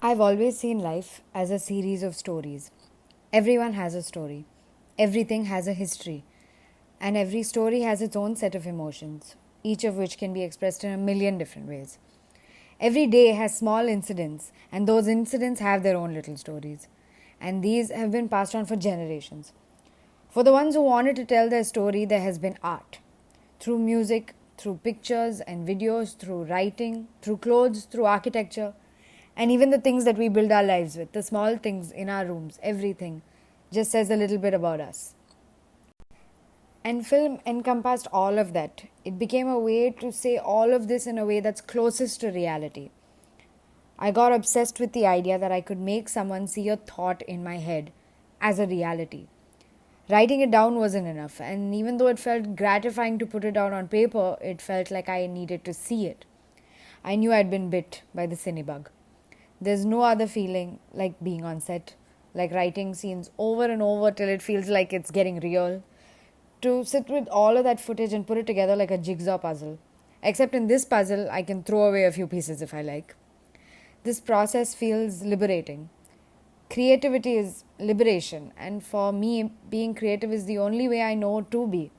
I've always seen life as a series of stories. Everyone has a story, everything has a history, and every story has its own set of emotions, each of which can be expressed in a million different ways. Every day has small incidents, and those incidents have their own little stories. And these have been passed on for generations. For the ones who wanted to tell their story, there has been art. Through music, through pictures and videos, through writing, through clothes, through architecture, and even the things that we build our lives with, the small things in our rooms, everything just says a little bit about us. And film encompassed all of that. It became a way to say all of this in a way that's closest to reality. I got obsessed with the idea that I could make someone see a thought in my head as a reality. Writing it down wasn't enough, and even though it felt gratifying to put it down on paper, it felt like I needed to see it. I knew I'd been bit by the cinebug. There's no other feeling like being on set, like writing scenes over and over till it feels like it's getting real. To sit with all of that footage and put it together like a jigsaw puzzle. Except in this puzzle, I can throw away a few pieces if I like. This process feels liberating. Creativity is liberation, and for me, being creative is the only way I know to be,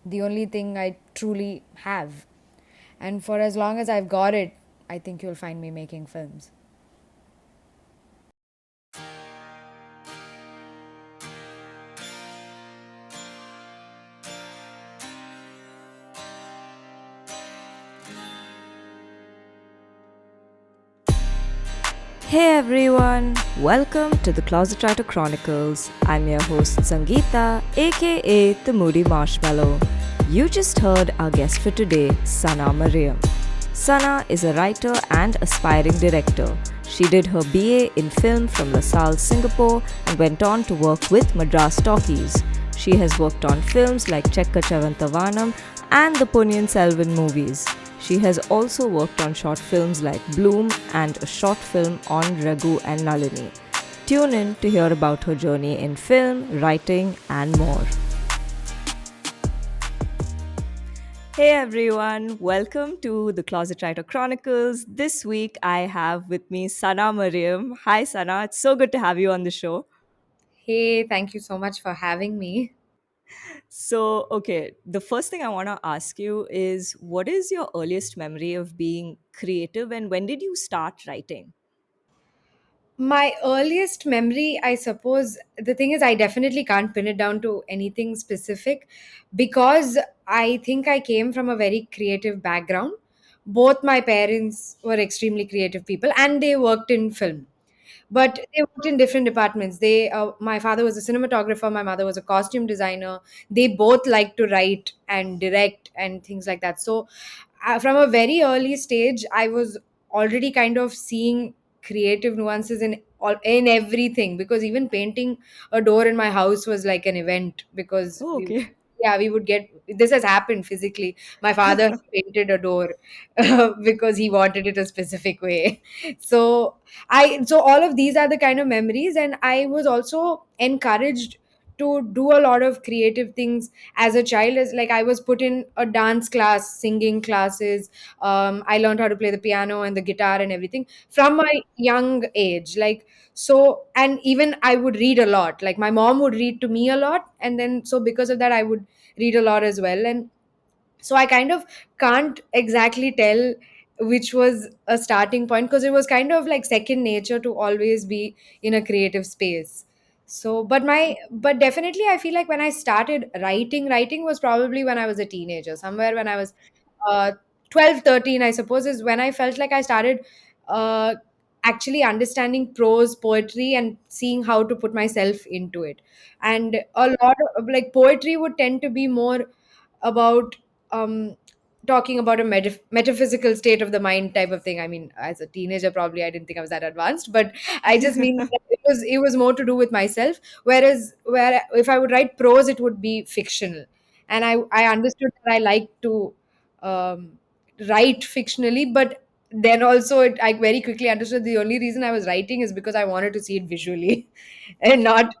the only thing I truly have. And for as long as I've got it, I think you'll find me making films. Hey everyone, welcome to the Closet Writer Chronicles. I'm your host Sangeeta, aka the Moody Marshmallow. You just heard our guest for today, Sana Mariam. Sana is a writer and aspiring director. She did her BA in film from LaSalle, Singapore, and went on to work with Madras Talkies. She has worked on films like Chekka Chavantavanam and the Ponniyin Selvan movies. She has also worked on short films like Bloom and a short film on Raghu and Nalini. Tune in to hear about her journey in film, writing, and more. Hey everyone, welcome to the Closet Writer Chronicles. This week I have with me Sana Mariam. Hi Sana, it's so good to have you on the show. Hey, thank you so much for having me. So, the first thing I want to ask you is what is your earliest memory of being creative and when did you start writing? My earliest memory, I suppose, the thing is, I definitely can't pin it down to anything specific because I think I came from a very creative background. Both my parents were extremely creative people and they worked in film, but they worked in different departments. My father was a cinematographer, my mother was a costume designer. They both like to write and direct and things like that. So from a very early stage, I was already kind of seeing creative nuances in everything, because even painting a door in my house was like an event, because Oh, okay. we would get, this has happened physically. My father painted a door because he wanted it a specific way. So all of these are the kind of memories, and I was also encouraged to do a lot of creative things as a child. As like, I was put in a dance class, singing classes. I learned how to play the piano and the guitar and everything from my young age. And even I would read a lot. Like, my mom would read to me a lot, and then so because of that, I would read a lot as well. And so I kind of can't exactly tell which was a starting point, because it was kind of like second nature to always be in a creative space. But definitely I feel like when I started writing was probably when I was a teenager, somewhere when I was uh 12, 13, I suppose, is when I felt like I started uh actually understanding prose poetry and seeing how to put myself into it. And a lot of, like, poetry would tend to be more about um talking about a metaphysical state of the mind type of thing. I mean, as a teenager, probably I didn't think I was that advanced, but I just mean that it was more to do with myself. Whereas, where if I would write prose, it would be fictional, and I understood that I like to um, write fictionally, but then also I very quickly understood the only reason I was writing is because I wanted to see it visually, and not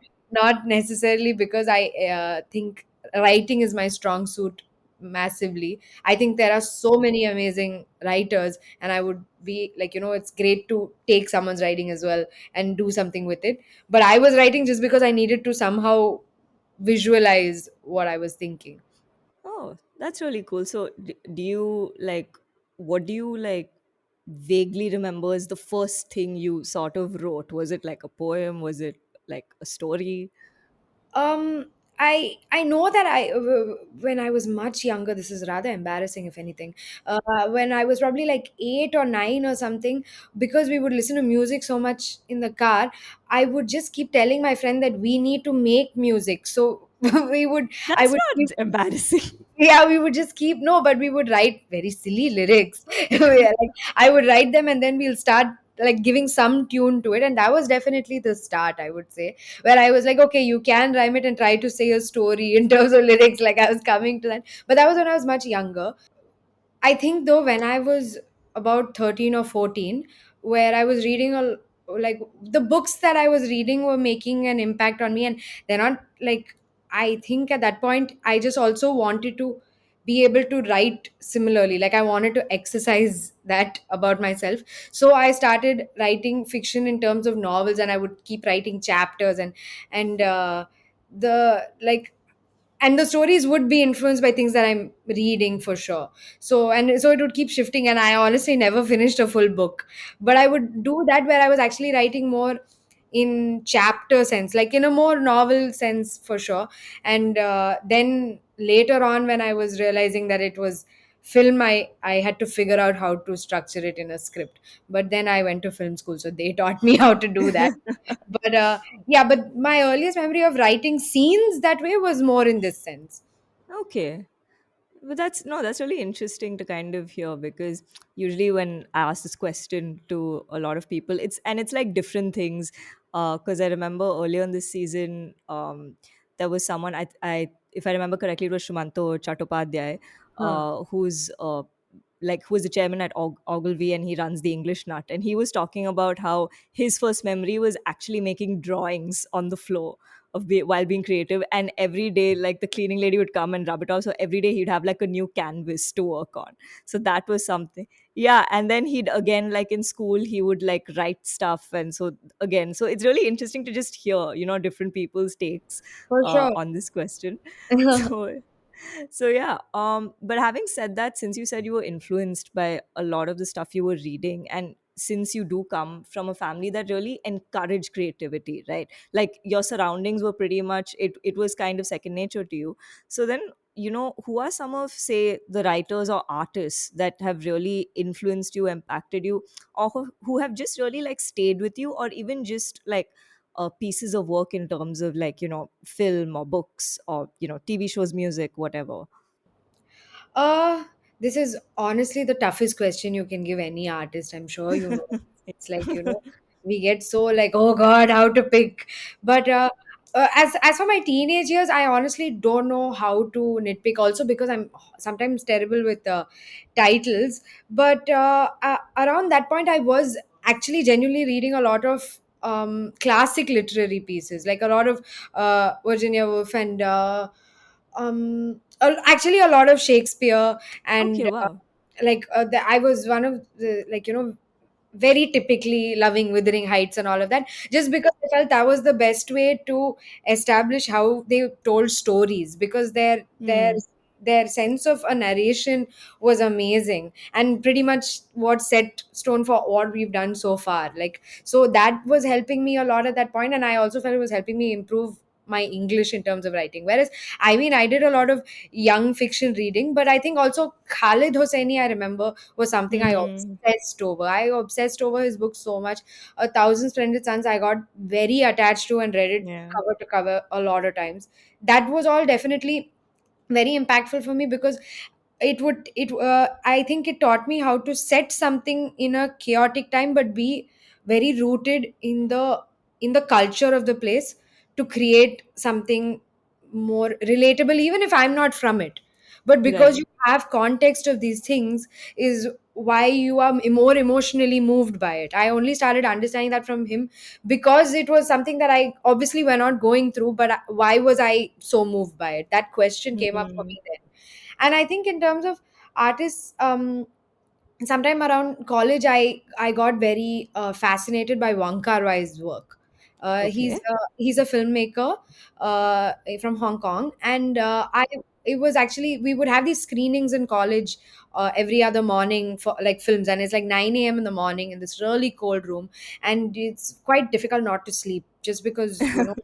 necessarily because I think writing is my strong suit massively. I think there are so many amazing writers, and I would be like, it's great to take someone's writing as well and do something with it. But I was writing just because I needed to somehow visualize what I was thinking. Oh, that's really cool. So, do you like, what do you like vaguely remember as the first thing you sort of wrote? Was it like a poem? Was it like a story? Um, I know that when I was much younger, this is rather embarrassing, if anything. When I was probably like 8 or 9 or something, because we would listen to music so much in the car, I would just keep telling my friend that we need to make music. So we would, I That's would not embarrassing. yeah, we would just keep no, but we would write very silly lyrics. Like, I would write them and then we'll start like giving some tune to it, and that was definitely the start, I would say, where I was like, okay, you can rhyme it and try to say a story in terms of lyrics. Like, I was coming to that, but that was when I was much younger. I think though when I was about 13 or 14, where I was reading like the books that I was reading were making an impact on me, and they're not like, I think at that point I just also wanted to be able to write similarly. Like, I wanted to exercise that about myself. So I started writing fiction in terms of novels, and I would keep writing chapters, and the like and the stories would be influenced by things that I'm reading for sure. So it would keep shifting, and I honestly never finished a full book, but I would do that where I was actually writing more in chapter sense, like in a more novel sense for sure. And then later on, when I was realizing that it was film, I had to figure out how to structure it in a script. But then I went to film school, so they taught me how to do that. But yeah, but my earliest memory of writing scenes that way was more in this sense. Okay. But that's no, that's really interesting to kind of hear, because usually when I ask this question to a lot of people, it's like different things. Because I remember earlier in this season, there was someone, I if I remember correctly, it was Shumanto Chattopadhyay, Huh. who is the chairman at Ogilvy, and he runs the English Nut, and he was talking about how his first memory was actually making drawings on the floor while being creative, and every day like the cleaning lady would come and rub it off, so every day he'd have like a new canvas to work on. So that was something. Yeah, and then he'd again, like in school, he would like write stuff, and so again, so it's really interesting to just hear, different people's takes For sure. on this question. So yeah, but having said that, since you said you were influenced by a lot of the stuff you were reading, and since you do come from a family that really encouraged creativity, right? Like your surroundings were pretty much, it was kind of second nature to you. So then, who are some of, say, the writers or artists that have really influenced you, impacted you, or who have just really like stayed with you, or even just like pieces of work in terms of like, film or books or TV shows, music, whatever. Uh, this is honestly the toughest question you can give any artist. I'm sure you know. It's like, we get so like, oh God, how to pick. But as for my teenage years, I honestly don't know how to nitpick. Also because I'm sometimes terrible with titles. But around that point, I was actually genuinely reading a lot of classic literary pieces, like a lot of Virginia Woolf and actually a lot of Shakespeare. Okay, And wow. I was one of the, like, very typically loving Wuthering Heights and all of that, just because I felt that was the best way to establish how they told stories, because Hmm. their sense of a narration was amazing, and pretty much what set stone for what we've done so far. Like, so that was helping me a lot at that point, and I also felt it was helping me improve my English in terms of writing. Whereas, I mean, I did a lot of young fiction reading, but I think also Khalid Hosseini, I remember, was something I Hmm. obsessed over. I obsessed over his books so much. A Thousand Splendid Suns, I got very attached to and read it Yeah. cover to cover a lot of times. That was all definitely very impactful for me, because I think it taught me how to set something in a chaotic time, but be very rooted in the culture of the place, to create something more relatable, even if I'm not from it. But because Right. you have context of these things, is why you are more emotionally moved by it. I only started understanding that from him, because it was something that I obviously were not going through. But why was I so moved by it? That question came up for Hmm. me then. And I think in terms of artists, sometime around college, I got very fascinated by Wong Kar-wai's work. Okay. He's a filmmaker from Hong Kong, and I it was actually, we would have these screenings in college every other morning for like films, and it's like 9 a.m. in the morning in this really cold room, and it's quite difficult not to sleep just because you,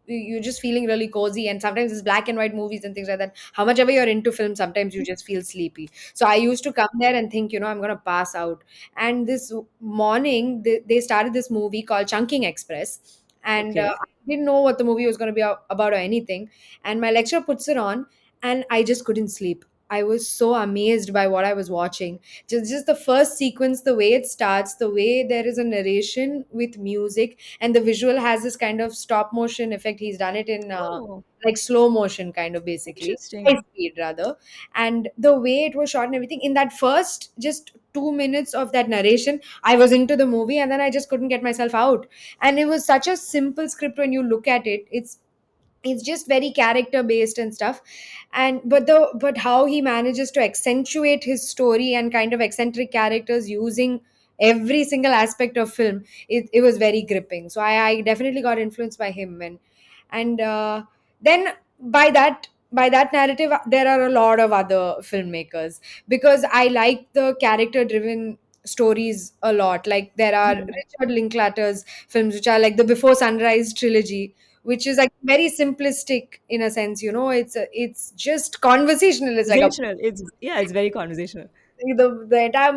you're just feeling really cozy, and sometimes it's black and white movies and things like that. How much ever you're into film, sometimes you just feel sleepy. So I used to come there and think, I'm going to pass out. And this morning, they started this movie called Chunking Express. And Okay. I didn't know what the movie was going to be about or anything. And my lecturer puts it on, and I just couldn't sleep. I was so amazed by what I was watching. Just the first sequence, the way it starts, the way there is a narration with music, and the visual has this kind of stop motion effect. He's done it in Oh, like slow motion, kind of, basically high interesting. speed rather. And the way it was shot and everything, in that first just 2 minutes of that narration, I was into the movie, and then I just couldn't get myself out. And it was such a simple script. When you look at it, it's just very character based and stuff. And but how he manages to accentuate his story and kind of eccentric characters using every single aspect of film, it was very gripping. So I definitely got influenced by him. And then by that narrative, there are a lot of other filmmakers, because I like the character driven stories a lot. Like there are Hmm. Richard Linklater's films, which are like the Before Sunrise trilogy, which is like very simplistic in a sense. It's just conversational. It's like a Conversational. It's yeah, it's very conversational. the entire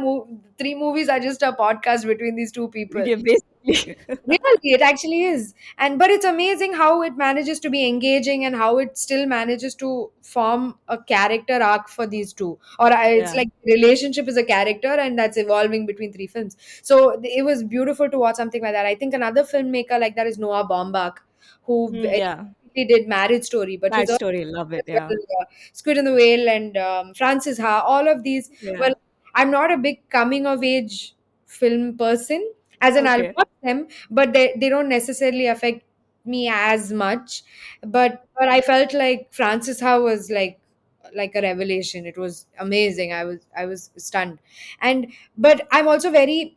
three movies are just a podcast between these two people. Yeah, basically. Really, it actually is. And but it's amazing how it manages to be engaging, and how it still manages to form a character arc for these two. Or it's Yeah. like relationship is a character, and that's evolving between three films. So it was beautiful to watch something like that. I think another filmmaker like that is Noah Baumbach, who Mm, yeah. he did Marriage Story, but his Mad other story. Love it. as Yeah. well, Squid and the Whale, and Francis Ha, all of these. Yeah. Well, I'm not a big coming of age film person, as in I'll Okay. watch them, but they don't necessarily affect me as much. But I felt like Francis Ha was like a revelation. It was amazing. I was stunned. And but I'm also very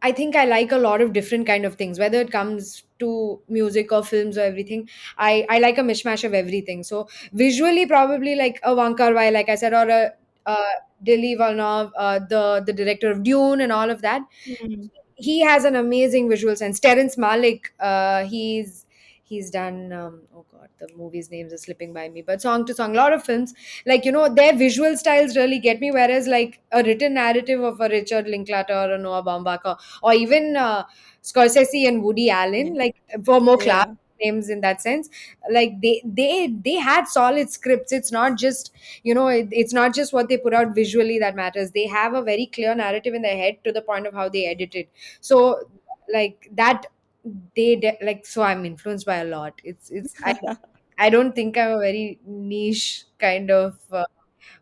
I think I like a lot of different kind of things, whether it comes to music or films or everything. I like a mishmash of everything. So visually, probably like a Wong Kar-wai, like I said, or a Denis Villeneuve, the director of Dune and all of that. Mm. He has an amazing visual sense. Terrence Malick, he's done oh god, the movie's names are slipping by me, but Song to Song, a lot of films, like their visual styles really get me. Whereas like a written narrative of a Richard Linklater or a Noah Baumbach, or even Scorsese and Woody Allen, Yeah. like for more class Yeah. names in that sense, like they had solid scripts. It's not just it's not just what they put out visually that matters. They have a very clear narrative in their head, to the point of how they edit it. So like that, like, so I'm influenced by a lot. I don't think I'm a very niche kind of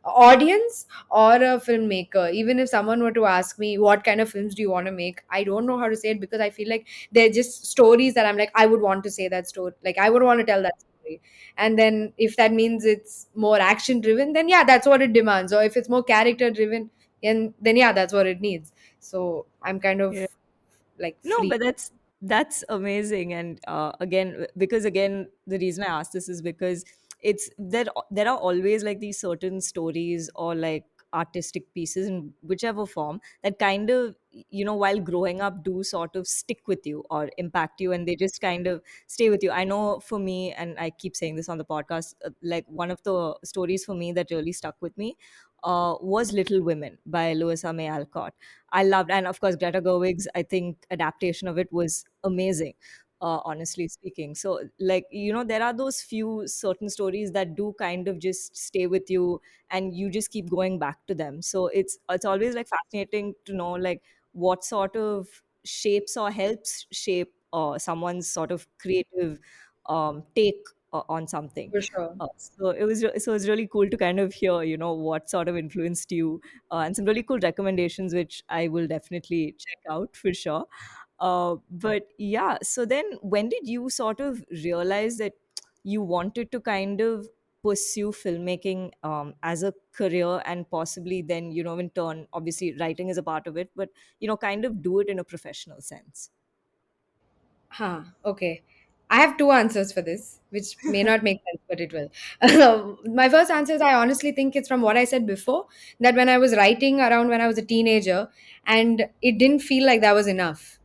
audience or a filmmaker. Even if someone were to ask me what kind of films do you want to make, I don't know how to say it, because I feel like they're just stories that I'm like, I would want to say that story, like I would want to tell that story. And then if that means it's more action driven, then yeah, that's what it demands. Or if it's more character driven, and then yeah, that's what it needs. So I'm kind of Yeah. like No, free. but that's amazing. And again, because again, the reason I asked this is because it's there are always like these certain stories or like artistic pieces in whichever form that kind of, while growing up, do sort of stick with you or impact you, and they just kind of stay with you. I know for me, and I keep saying this on the podcast, like one of the stories for me that really stuck with me was Little Women by Louisa May Alcott. I loved, and of course, Greta Gerwig's, I think, adaptation of it was amazing, honestly speaking. So, like, there are those few certain stories that do kind of just stay with you, and you just keep going back to them. So it's always like fascinating to know like what sort of shapes or helps shape someone's sort of creative take on something. For sure. So it was really cool to kind of hear, what sort of influenced you, and some really cool recommendations, which I will definitely check out for sure. But yeah, so then when did you sort of realize that you wanted to kind of pursue filmmaking as a career, and possibly then, in turn, obviously writing is a part of it, but kind of do it in a professional sense? Huh, okay. I have two answers for this, which may not make sense, but it will. My first answer is I honestly think it's from what I said before, that when I was writing around when I was a teenager, and it didn't feel like that was enough.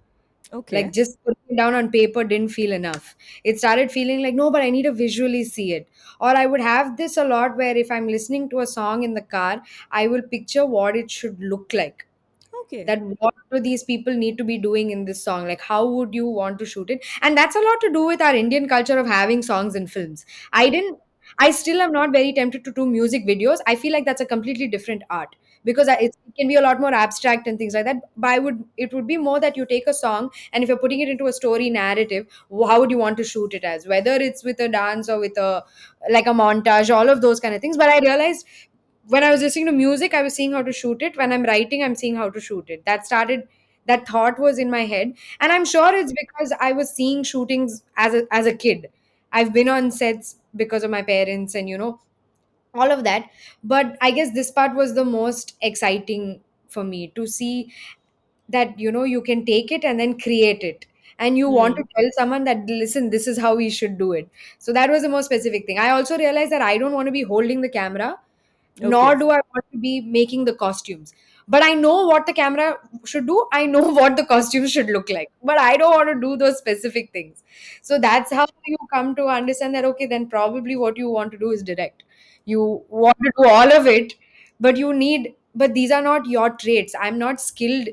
Okay. Like just putting it down on paper didn't feel enough. It started feeling like, no, but I need to visually see it. Or I would have this a lot where if I'm listening to a song in the car, I will picture what it should look like, Okay. that what do these people need to be doing in this song, like how would you want to shoot it. And that's a lot to do with our Indian culture of having songs in films. I still am not very tempted to do music videos. I feel like that's a completely different art, because it can be a lot more abstract and things like that. But it would be more that you take a song, and if you're putting it into a story narrative, how would you want to shoot it as, whether it's with a dance or with a like a montage, all of those kind of things. But I realized when I was listening to music, I was seeing how to shoot it. When I'm writing, I'm seeing how to shoot it. That thought was in my head. And I'm sure it's because I was seeing shootings as a kid. I've been on sets because of my parents and, all of that. But I guess this part was the most exciting for me to see that, you can take it and then create it. And you want to Hmm. tell someone that, listen, this is how we should do it. So that was the most specific thing. I also realized that I don't want to be holding the camera, nor Okay. do I want to be making the costumes. But I know what the camera should do. I know what the costumes should look like. But I don't want to do those specific things. So that's how you come to understand that, okay, then probably what you want to do is direct. You want to do all of it, but these are not your traits. I'm not skilled.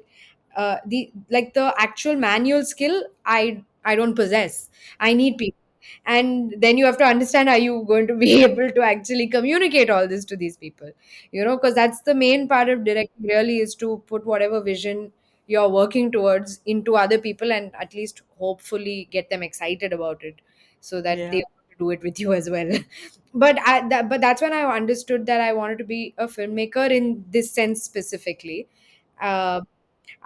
The actual manual skill, I don't possess. I need people. And then you have to understand, are you going to be able to actually communicate all this to these people, because that's the main part of directing, really, is to put whatever vision you're working towards into other people, and at least hopefully get them excited about it, so that they Yeah. want to do it with you as well. But that's when I understood that I wanted to be a filmmaker in this sense specifically. uh,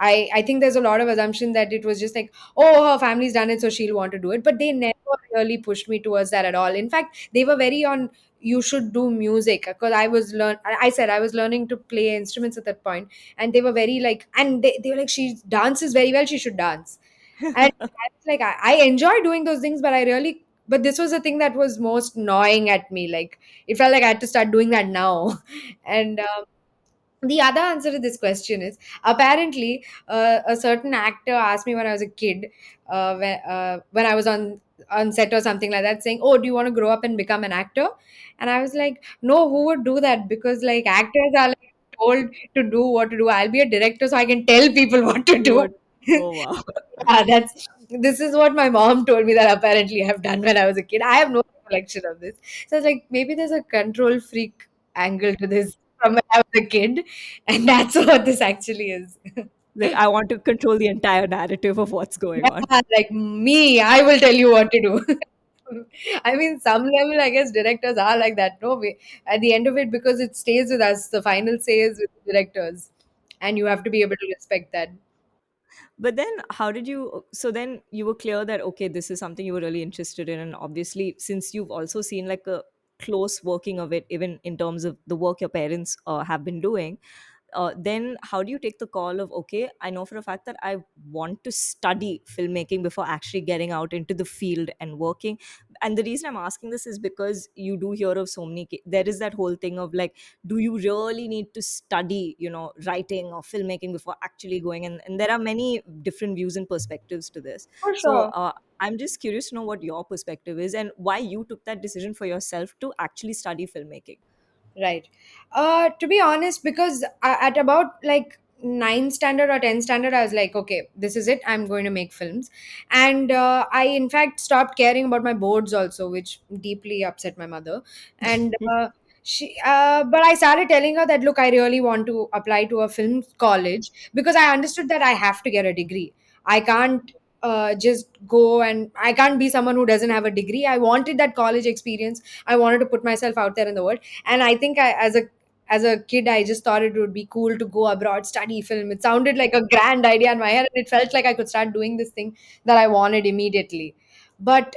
I think there's a lot of assumption that it was just like, oh, her family's done it, so she'll want to do it. But they never really pushed me towards that at all. In fact, they were very on, you should do music, because I said I was learning to play instruments at that point, and they were very like, and they were like, she dances very well, she should dance. And I was like, I enjoy doing those things, but this was the thing that was most gnawing at me. Like, it felt like I had to start doing that now. And the other answer to this question is, apparently, a certain actor asked me when I was a kid, when I was on set or something like that, saying, "Oh, do you want to grow up and become an actor?" And I was like, "No, who would do that? Because like actors are like told to do what to do. I'll be a director, so I can tell people what to do." What? Oh, wow. Yeah, this is what my mom told me that apparently I've done when I was a kid. I have no recollection of this. So it's like maybe there's a control freak angle to this from when I was a kid, and that's what this actually is. Like, I want to control the entire narrative of what's going on. Yeah, like me, I will tell you what to do. I mean, some level, I guess directors are like that. No way. At the end of it, because it stays with us, the final say is with the directors, and you have to be able to respect that. But then, how did you? So then you were clear that, okay, this is something you were really interested in, and obviously, since you've also seen like a close working of it, even in terms of the work your parents have been doing, then how do you take the call of, okay, I know for a fact that I want to study filmmaking before actually getting out into the field and working? And the reason I'm asking this is because you do hear of so many there is that whole thing of like, do you really need to study, writing or filmmaking before actually going? And there are many different views and perspectives to this. For So sure. I'm just curious to know what your perspective is and why you took that decision for yourself to actually study filmmaking. Right. To be honest, because at about like 9 standard or 10 standard, I was like, okay, this is it. I'm going to make films. And I, in fact, stopped caring about my boards also, which deeply upset my mother. And but I started telling her that, look, I really want to apply to a film college, because I understood that I have to get a degree. I can't just go, and I can't be someone who doesn't have a degree. I wanted that college experience. I wanted to put myself out there in the world. And I think as a kid, I just thought it would be cool to go abroad, study film. It sounded like a grand idea in my head, and it felt like I could start doing this thing that I wanted immediately. But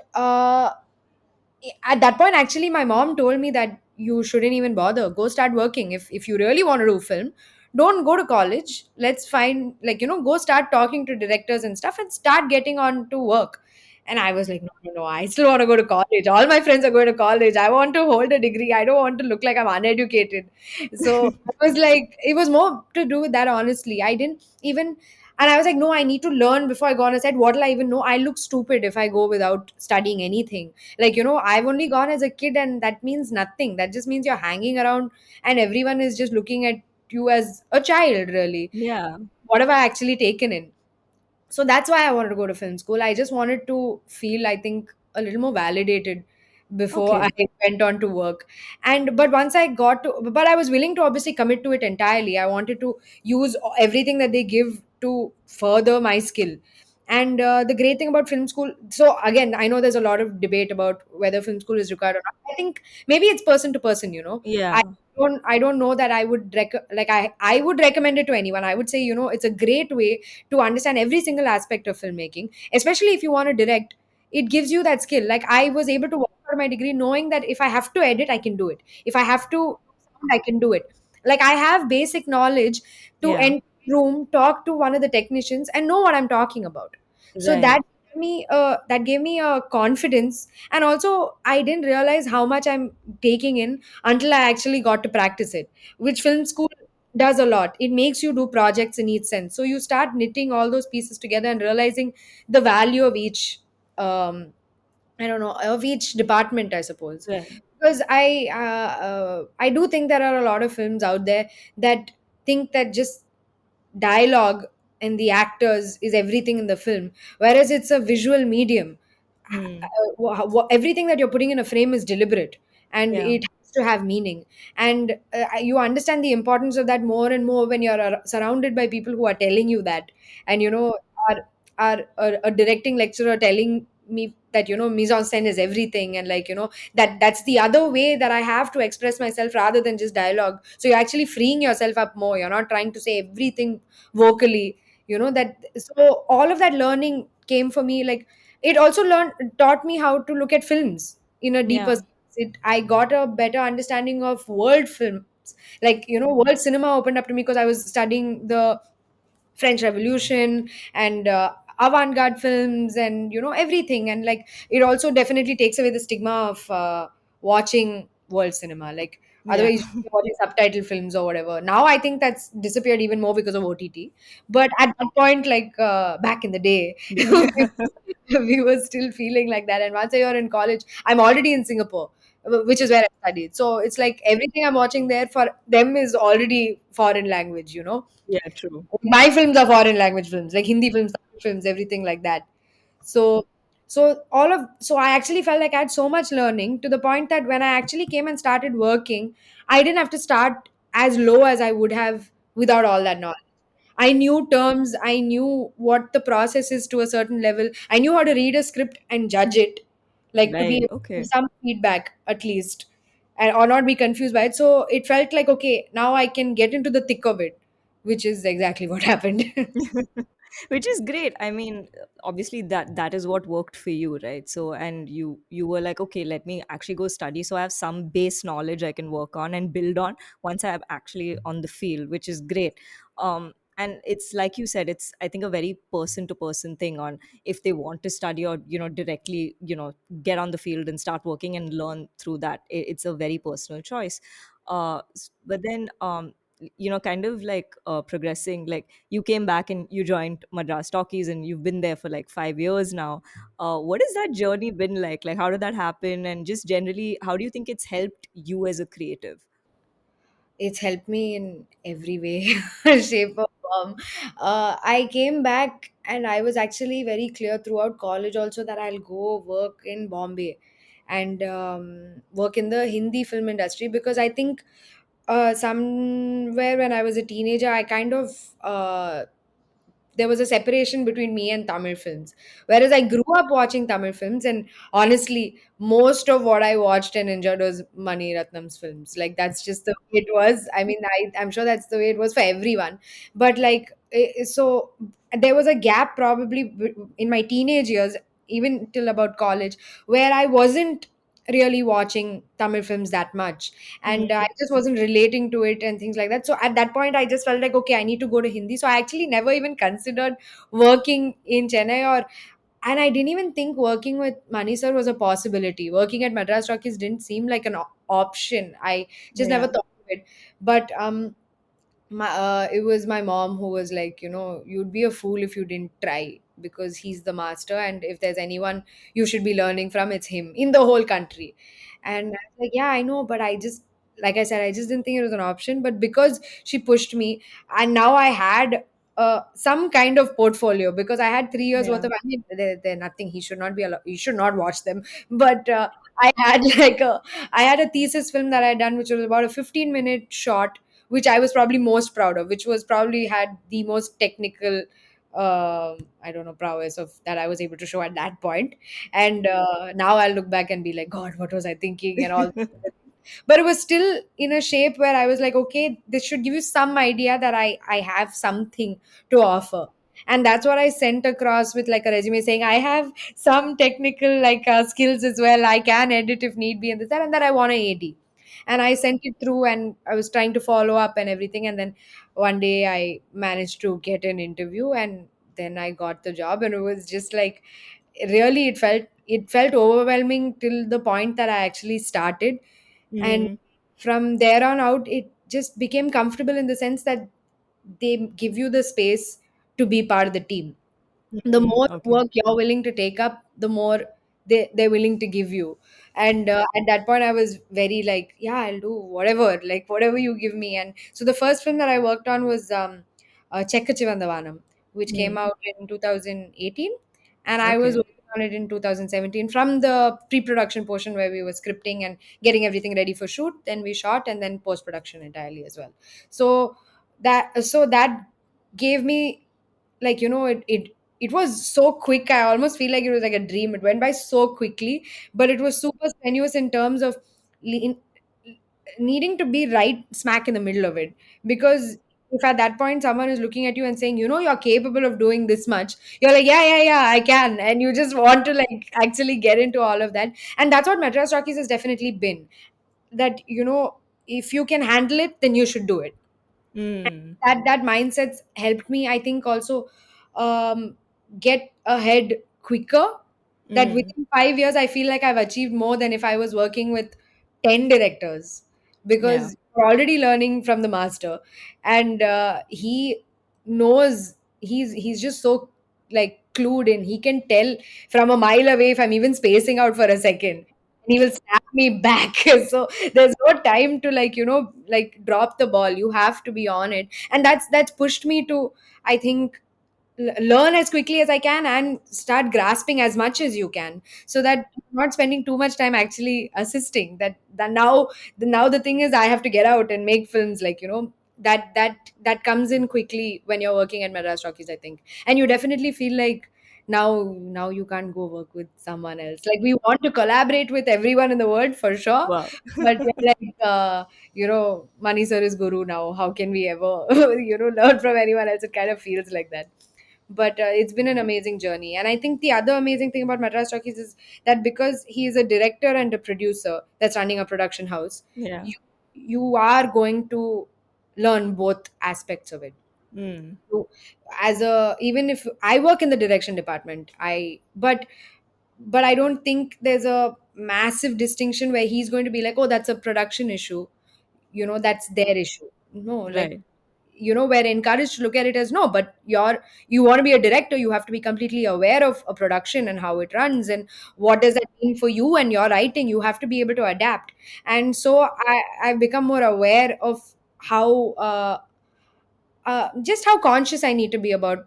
at that point, actually, my mom told me that you shouldn't even bother. Go start working. If you really want to do film, don't go to college. Let's find, like, go start talking to directors and stuff and start getting on to work. And I was like, no, no, no, I still want to go to college. All my friends are going to college. I want to hold a degree. I don't want to look like I'm uneducated. So it was like, it was more to do with that, honestly. I didn't even, and I was like, no, I need to learn before I go on. I said, what'll I even know? I look stupid if I go without studying anything. Like, I've only gone as a kid, and that means nothing. That just means you're hanging around, and everyone is just looking at you as a child, really. Yeah. What have I actually taken in? So that's why I wanted to go to film school. I just wanted to feel, I think, a little more validated before I Okay. went on to work. And but once I got to, but I was willing to obviously commit to it entirely. I wanted to use everything that they give to further my skill. And the great thing about film school, so again, I know there's a lot of debate about whether film school is required or not. I think maybe it's person to person. I Yeah. I don't know that I would like I would recommend it to anyone. I would say, it's a great way to understand every single aspect of filmmaking, especially if you want to direct. It gives you that skill. Like, I was able to walk out of my degree knowing that if I have to edit, I can do it. If I have to sound, I can do it. Like, I have basic knowledge to Yeah. enter a room, talk to one of the technicians, and know what I'm talking about. So Right. that gave me a confidence. And also, I didn't realize how much I'm taking in until I actually got to practice it, which film school does a lot. It makes you do projects in each sense. So you start knitting all those pieces together and realizing the value of each, um, I don't know, of each department, I suppose. Right. Because I do think there are a lot of films out there that think that just dialogue and the actors is everything in the film, whereas it's a visual medium. Hmm. Everything that you're putting in a frame is deliberate, and Yeah. it has to have meaning. And you understand the importance of that more and more when you're surrounded by people who are telling you that. And our a directing lecturer telling me that, mise en scène is everything, and, like, that's the other way that I have to express myself rather than just dialogue. So you're actually freeing yourself up more. You're not trying to say everything vocally. That, so all of that learning came for me. Like, it also taught me how to look at films in a deeper Yeah. sense. I got a better understanding of world films. Like, world cinema opened up to me because I was studying the French Revolution and avant-garde films, and everything. And, like, it also definitely takes away the stigma of watching world cinema. Like, Yeah. otherwise you're watching subtitle films or whatever. Now I think that's disappeared even more because of OTT. But at that point, like, back in the day, we were still feeling like that. And once you're in college, I'm already in Singapore, which is where I studied. So it's like everything I'm watching there for them is already foreign language. Yeah. True. My films are foreign language films, like Hindi films, Tamil films, everything like that. So, so I actually felt like I had so much learning, to the point that when I actually came and started working, I didn't have to start as low as I would have without all that knowledge. I knew terms, I knew what the process is to a certain level. I knew how to read a script and judge it, like, to be Right. able to give Okay. some feedback at least, and or not be confused by it. So it felt like, okay, now I can get into the thick of it, which is exactly what happened. Which is great. I mean, obviously that is what worked for you, right? So, and you were like, okay, let me actually go study so I have some base knowledge I can work on and build on once I am actually on the field, which is great. And it's like you said, it's, I think, a very person to person thing on if they want to study or, directly, get on the field and start working and learn through that. It's a very personal choice. But then, kind of like progressing, like you came back and you joined Madras Talkies and you've been there for like 5 years now. What has that journey been like? How did that happen? And just generally, how do you think it's helped you as a creative? It's helped me in every way, shape or form. I came back, and I was actually very clear throughout college also that I'll go work in Bombay and work in the Hindi film industry, because I think somewhere when I was a teenager, I kind of there was a separation between me and Tamil films. Whereas I grew up watching Tamil films, and honestly, most of what I watched and enjoyed was Mani Ratnam's films. Like, that's just the way it was. I mean, I'm sure that's the way it was for everyone. But, like, so there was a gap probably in my teenage years, even till about college, where I wasn't. really watching Tamil films that much. And Mm. I just wasn't relating to it and things like that. So at that point, I just felt like, okay, I need to go to Hindi. So I actually never even considered working in Chennai, or and I didn't even think working with Mani sir was a possibility. Working at Madras Talkies didn't seem like an option. I just never Yeah. thought of it. But it was my mom who was like, you'd be a fool if you didn't try, because he's the master, and if there's anyone you should be learning from, it's him in the whole country. And I was like, yeah, I know, but I just, like I said, I just didn't think it was an option. But because she pushed me, and now I had some kind of portfolio, because I had 3 years worth Yeah. of, I mean, they're nothing. He should not be allowed. He should not watch them. But I had like I had a thesis film that I had done, which was about a 15-minute short, which I was probably most proud of, which was probably had the most technical, I don't know, prowess of that I was able to show at that point. And now I'll look back and be like, God, what was I thinking? And all. But it was still in a shape where I was like, okay, this should give you some idea that I have something to offer. And that's what I sent across with like a resume saying I have some technical like skills as well. I can edit if need be and this that, and that I want a AD. And I sent it through, and I was trying to follow up and everything. And then one day I managed to get an interview, and then I got the job. And it was just like, really, it felt overwhelming till the point that I actually started. And Mm. from there on out, it just became comfortable in the sense that they give you the space to be part of the team. The Mm. more Okay. work you're willing to take up, the more they're willing to give you. And at that point I was very like, yeah, I'll do whatever, like whatever you give me. And so the first film that I worked on was Chekka Chivandavanam, which came Mm. out in 2018, and I was Okay. working on it in 2017 from the pre-production portion where we were scripting and getting everything ready for shoot, then we shot, and then post-production entirely as well. So that gave me, like, it was so quick. I almost feel like it was like a dream. It went by so quickly, but it was super strenuous in terms of le- needing to be right smack in the middle of it. Because if at that point someone is looking at you and saying, you're capable of doing this much, you're like, yeah, yeah, yeah, I can. And you just want to like actually get into all of that. And that's what Madras Rockies has definitely been. That, if you can handle it, then you should do it. Mm. That mindset's helped me, I think, also um, get ahead quicker. That Mm. within 5 years I feel like I've achieved more than if I was working with 10 directors, Yeah. because you're already learning from the master. And he knows, he's just so like clued in. He can tell from a mile away if I'm even spacing out for a second, and he will snap me back. So there's no time to like, like drop the ball. You have to be on it. And that's pushed me to, I think, learn as quickly as I can and start grasping as much as you can, so that you're not spending too much time actually assisting. That now the thing is, I have to get out and make films, like, that comes in quickly when you're working at Madras Rockies, I think. And you definitely feel like now you can't go work with someone else. Like, we want to collaborate with everyone in the world for sure, Wow. but we're like, Mani sir is guru now. How can we ever, learn from anyone else? It kind of feels like that. But it's been an amazing journey. And I think the other amazing thing about Madras Talkies is that because he is a director and a producer that's running a production house, Yeah. you are going to learn both aspects of it. Mm. So, as a, even if I work in the direction department, but I don't think there's a massive distinction where he's going to be like, oh, that's a production issue, that's their issue. No, like, Right. we're encouraged to look at it as, no, but you want to be a director, you have to be completely aware of a production and how it runs, and what does that mean for you and your writing. You have to be able to adapt. And so I've become more aware of how just how conscious I need to be about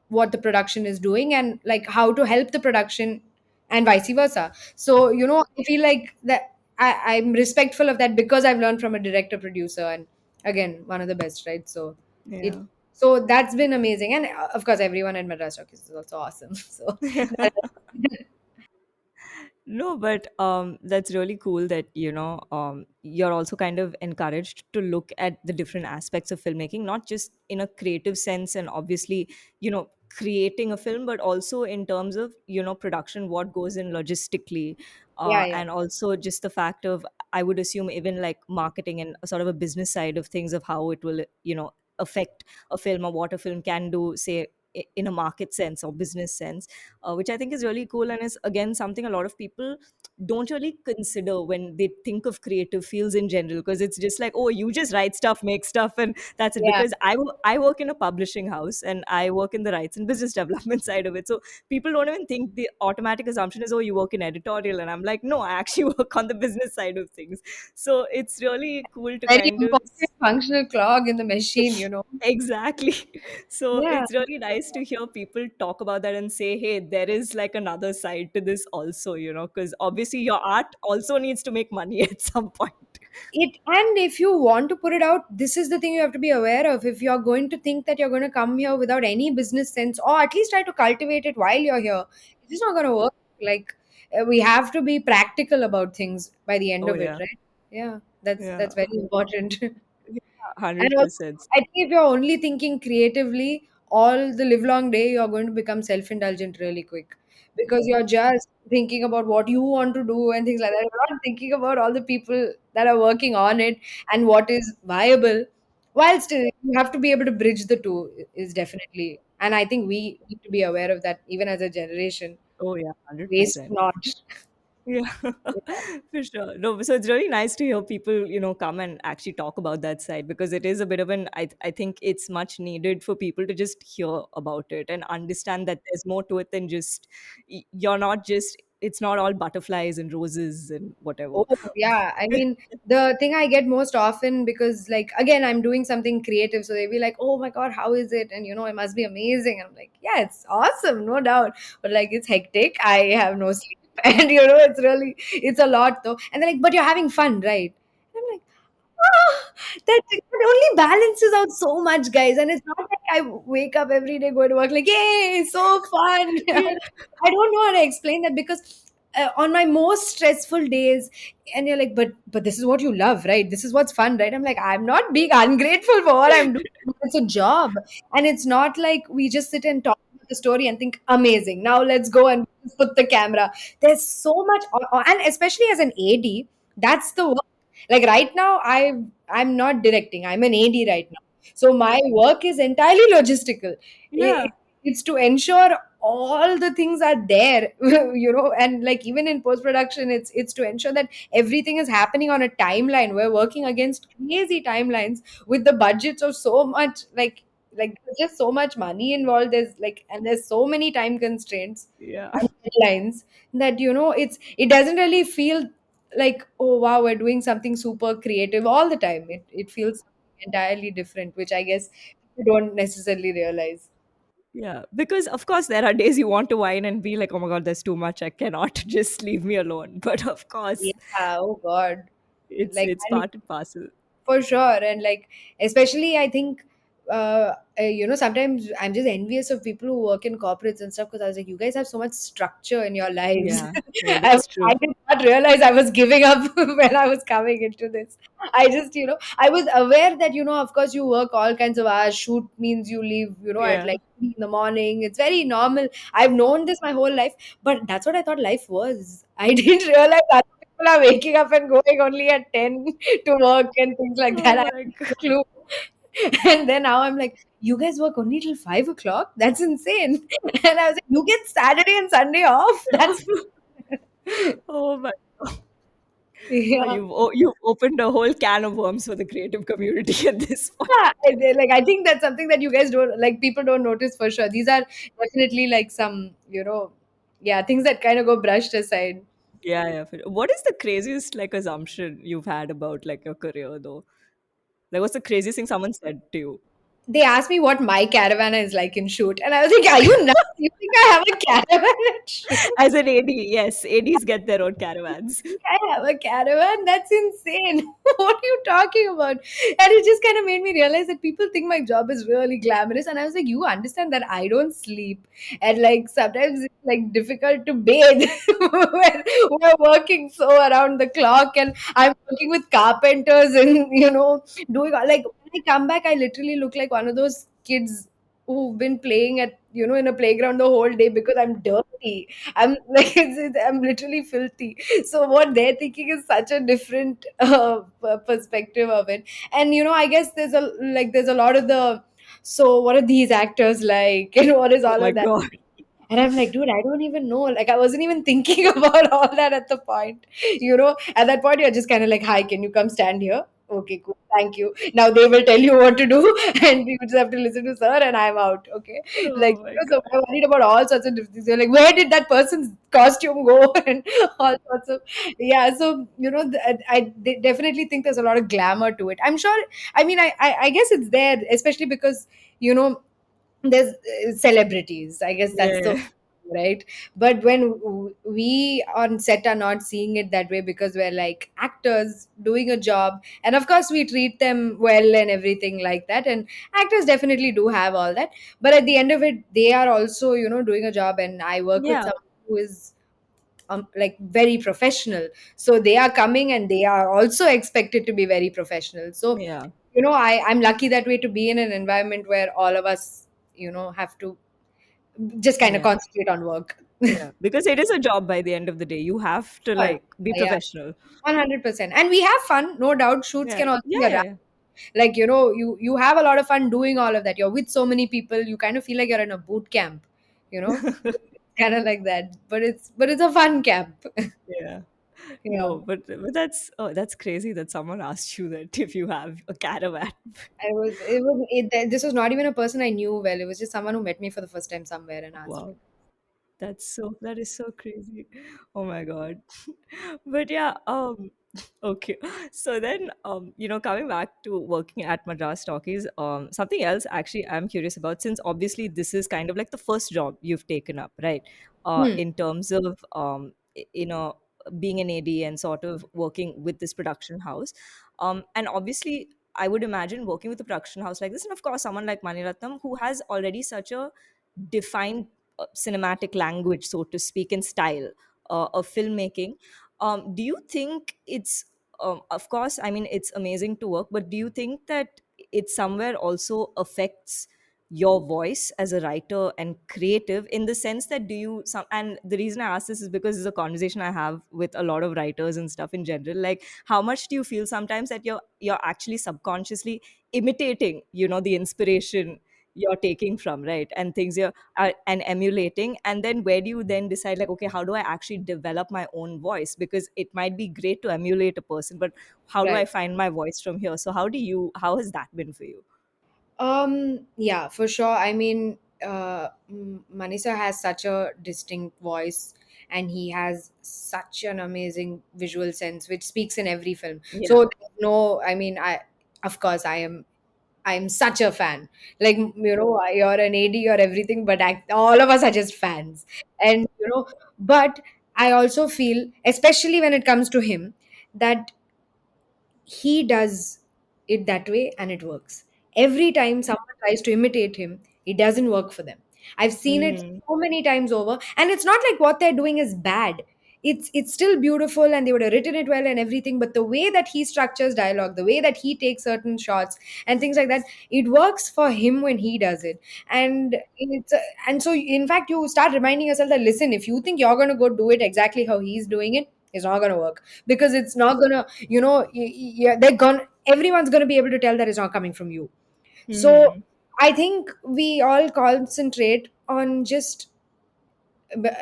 what the production is doing, and like how to help the production, and vice versa. So, I feel like that I'm respectful of that, because I've learned from a director producer, and again, one of the best, right? So it Yeah. so that's been amazing. And of course, everyone at Madras Rockies is also awesome. So that, No, but that's really cool that you're also kind of encouraged to look at the different aspects of filmmaking, not just in a creative sense and obviously creating a film, but also in terms of production, what goes in logistically. Yeah, yeah, and also just the fact of, I would assume, even like marketing and a sort of a business side of things, of how it will, affect a film, or what a film can do, say, in a market sense or business sense, which I think is really cool, and is again something a lot of people don't really consider when they think of creative fields in general, because it's just like, oh, you just write stuff, make stuff, and that's it. yeah. Because I work in a publishing house, and I work in the rights and business development side of it, so people don't even think, the automatic assumption is, oh, you work in editorial, and I'm like, no, I actually work on the business side of things. So it's really cool to Very kind of important functional clog in the machine. exactly. So Yeah. it's really nice to hear people talk about that and say, hey, there is like another side to this also, because obviously your art also needs to make money at some point. And if you want to put it out, this is the thing you have to be aware of. If you're going to think that you're going to come here without any business sense, or at least try to cultivate it while you're here, it's just not going to work. Like, we have to be practical about things by the end Oh of it, yeah. right? Yeah, that's Yeah. very important. Yeah, And also, 100%. I think if you're only thinking creatively all the livelong day, you're going to become self-indulgent really quick, because you're just thinking about what you want to do and things like that. You're not thinking about all the people that are working on it and what is viable. While still, you have to be able to bridge the two, is definitely. And I think we need to be aware of that even as a generation. Oh yeah, Waste 100%. not. Yeah, for sure. No, so it's really nice to hear people, come and actually talk about that side, because it is a bit of an, I think it's much needed for people to just hear about it and understand that there's more to it than just, you're not just, it's not all butterflies and roses and whatever. Oh, yeah. I mean, the thing I get most often, because, like, again, I'm doing something creative. So they'll be like, oh my God, how is it? And, it must be amazing. And I'm like, yeah, it's awesome, no doubt. But, like, it's hectic. I have no sleep. And, it's a lot, though. And they're like, but you're having fun, right? And I'm like, ah, that only balances out so much, guys. And it's not like I wake up every day, go to work, like, yay, so fun. Yeah. I don't know how to explain that, because on my most stressful days, and you're like, but this is what you love, right? This is what's fun, right? I'm like, I'm not being ungrateful for what I'm doing. It's a job. And it's not like we just sit and talk about the story and think, amazing, now let's go and put the camera. There's so much, and especially as an AD, that's the work. Like right now, I'm not directing, I'm an AD right now. So my work is entirely logistical. Yeah. It's to ensure all the things are there, and like even in post production, it's to ensure that everything is happening on a timeline. We're working against crazy timelines with the budgets of so much, like there's just so much money involved. There's so many time constraints Yeah. and deadlines, that it doesn't really feel like, oh wow, we're doing something super creative all the time. It feels entirely different, which I guess you don't necessarily realize. Yeah, because of course there are days you want to whine and be like, "Oh my god, there's too much. I cannot just leave me alone." But of course, Yeah, oh God. Like, it's and part and parcel. for sure. And like, especially, I think, sometimes I'm just envious of people who work in corporates and stuff, because I was like, you guys have so much structure in your lives. Yeah, yeah, I, that's I true. did not realize I was giving up when I was coming into this. I just, I was aware that, of course, you work all kinds of hours. Shoot means you leave, at Yeah. like 3 in the morning. It's very normal. I've known this my whole life, but that's what I thought life was. I didn't realize other people are waking up and going only at 10 to work and things like that. Oh I my had god. no clue. And then now I'm like, you guys work only till 5 o'clock? That's insane. And I was like, you get Saturday and Sunday off? That's Oh my god. yeah. You've opened a whole can of worms for the creative community at this point. Yeah, like I think that's something that you guys don't like. People don't notice for sure. These are definitely like some, yeah, things that kind of go brushed aside. Yeah, yeah. What is the craziest like assumption you've had about like your career though? Like, what's the craziest thing someone said to you? They asked me what my caravan is like in shoot, and I was like, "Are you nuts? You think I have a caravan at shoot?" As an AD, yes, ADs get their own caravans. I have a caravan? That's insane. What are you talking about? And it just kind of made me realize that people think my job is really glamorous. And I was like, you understand that I don't sleep. And like sometimes it's like difficult to bathe when we're working so around the clock, and I'm working with carpenters and doing like when I come back, I literally look like one of those kids who've been playing at in a playground the whole day because I'm dirty. I'm like, I'm literally filthy. So what they're thinking is such a different perspective of it. And I guess there's a lot of the, so what are these actors like, and what is Oh all my of that. God. And I'm like, dude, I don't even know. Like, I wasn't even thinking about all that at the point. At that point, you're just kind of like, hi, can you come stand here? Okay, cool. Thank you. Now they will tell you what to do, and you just have to listen to sir, and I'm out. Okay. Like, Oh my so God. we're worried about all sorts of different things. You're like, where did that person's costume go? And all sorts of, yeah. So, they definitely think there's a lot of glamour to it. I'm sure, I mean, I guess it's there, especially because, you know, there's celebrities, I guess that's the, Yeah. right. But when we on set are not seeing it that way, because we're like actors doing a job, and of course we treat them well and everything like that, and actors definitely do have all that, but at the end of it they are also doing a job. And I work with Yeah. someone who is like very professional, so they are coming and they are also expected to be very professional. So Yeah. I'm lucky that way to be in an environment where all of us have to just kind of Yeah. concentrate on work. Yeah. Because it is a job by the end of the day. You have to Oh, yeah. like be Yeah, professional. 100%. And we have fun, no doubt. Shoots Yeah. can also Yeah. be a Yeah. rush. Yeah. Like, you have a lot of fun doing all of that. You're with so many people, you kind of feel like you're in a boot camp, you know? Kind of like that. But it's a fun camp. Yeah. Yeah. No, but that's crazy that someone asked you that if you have a caravan. This was not even a person I knew well. It was just someone who met me for the first time somewhere and asked me. Wow. That is so crazy. Oh my God. But yeah, okay. So then coming back to working at Madras Talkies, something else actually I'm curious about, since obviously this is kind of like the first job you've taken up, right? Hmm. In terms of being an AD and sort of working with this production house. And obviously I would imagine working with a production house like this, and of course someone like Maniratnam who has already such a defined cinematic language, so to speak, and style of filmmaking. Do you think it's, of course, I mean, it's amazing to work, but do you think that it somewhere also affects your voice as a writer and creative, in the sense that do you some, and the reason I ask this is because it's a conversation I have with a lot of writers and stuff in general, like how much do you feel sometimes that you're actually subconsciously imitating the inspiration you're taking from, right, and things you're and emulating, and then where do you then decide like, okay, how do I actually develop my own voice, because it might be great to emulate a person, but how do I Right. find my voice from here? So how has that been for you? Yeah, for sure. I mean, Manisa has such a distinct voice, and he has such an amazing visual sense, which speaks in every film. Yeah. So no, I mean, of course I'm such a fan. Like, you're an AD or everything, but all of us are just fans. And but I also feel, especially when it comes to him, that he does it that way and it works. Every time someone tries to imitate him, it doesn't work for them. I've seen it Mm, so many times over, and it's not like what they're doing is bad. It's still beautiful, and they would have written it well and everything, but the way that he structures dialogue, the way that he takes certain shots and things like that, it works for him when he does it. And so in fact you start reminding yourself that, listen, if you think you're going to go do it exactly how he's doing it, it's not going to work, because it's not going to, they're gonna, everyone's going to be able to tell that it's not coming from you. So mm, I think we all concentrate on just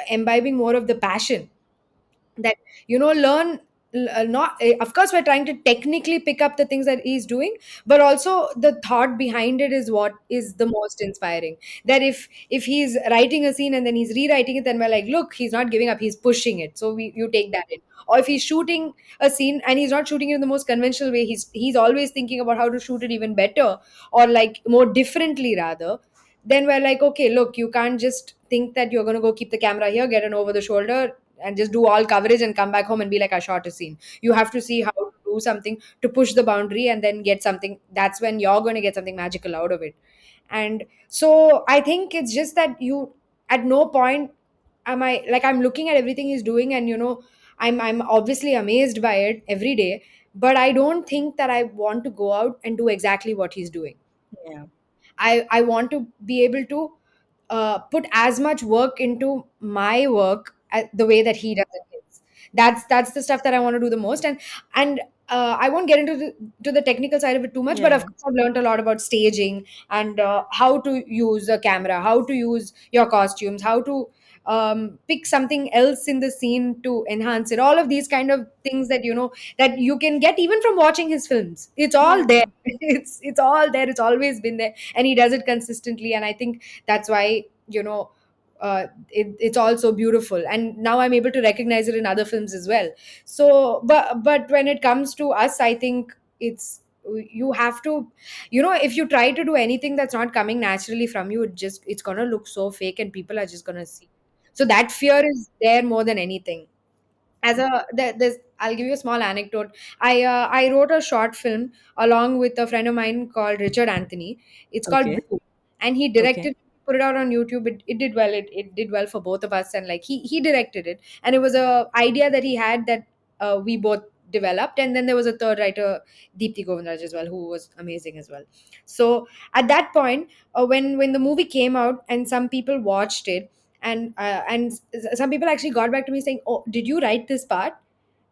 imbibing more of the passion, that learn, not of course we're trying to technically pick up the things that he's doing, but also the thought behind it is what is the most inspiring. That if he's writing a scene and then he's rewriting it, then we're like, look, he's not giving up, he's pushing it, so you take that in. Or if he's shooting a scene and he's not shooting it in the most conventional way, he's always thinking about how to shoot it even better, or like more differently rather, then we're like, okay, look, you can't just think that you're going to go keep the camera here, get an over the shoulder, and just do all coverage and come back home and be like, I shot a scene. You have to see how to do something to push the boundary and then get something. That's when you're going to get something magical out of it. And so I think it's just that you, at no point am I like, I'm looking at everything he's doing, and I'm obviously amazed by it every day, but I don't think that I want to go out and do exactly what he's doing. yeah. I want to be able to put as much work into my work the way that he does in his. That's the stuff that I want to do the most. And I won't get into the technical side of it too much, but of Yeah. course I've learned a lot about staging and how to use a camera, how to use your costumes, how to pick something else in the scene to enhance it. All of these kind of things that that you can get even from watching his films. It's all Yeah. there. It's all there. It's always been there, and he does it consistently. And I think that's why it's all so beautiful, and now I'm able to recognize it in other films as well. So but when it comes to us, I think it's you have to, if you try to do anything that's not coming naturally from you, it's gonna look so fake and people are just gonna see. So that fear is there more than anything. There's I'll give you a small anecdote. I wrote a short film along with a friend of mine called Richard Anthony. It's called Okay. Brew, and he Okay. directed, put it out on YouTube. It did well. It did well for both of us, and like he directed it, and it was a idea that he had that we both developed. And then there was a third writer, Deepthi Govindraj, as well, who was amazing as well. So at that point, when the movie came out and some people watched it, and some people actually got back to me saying, "Oh, did you write this part?"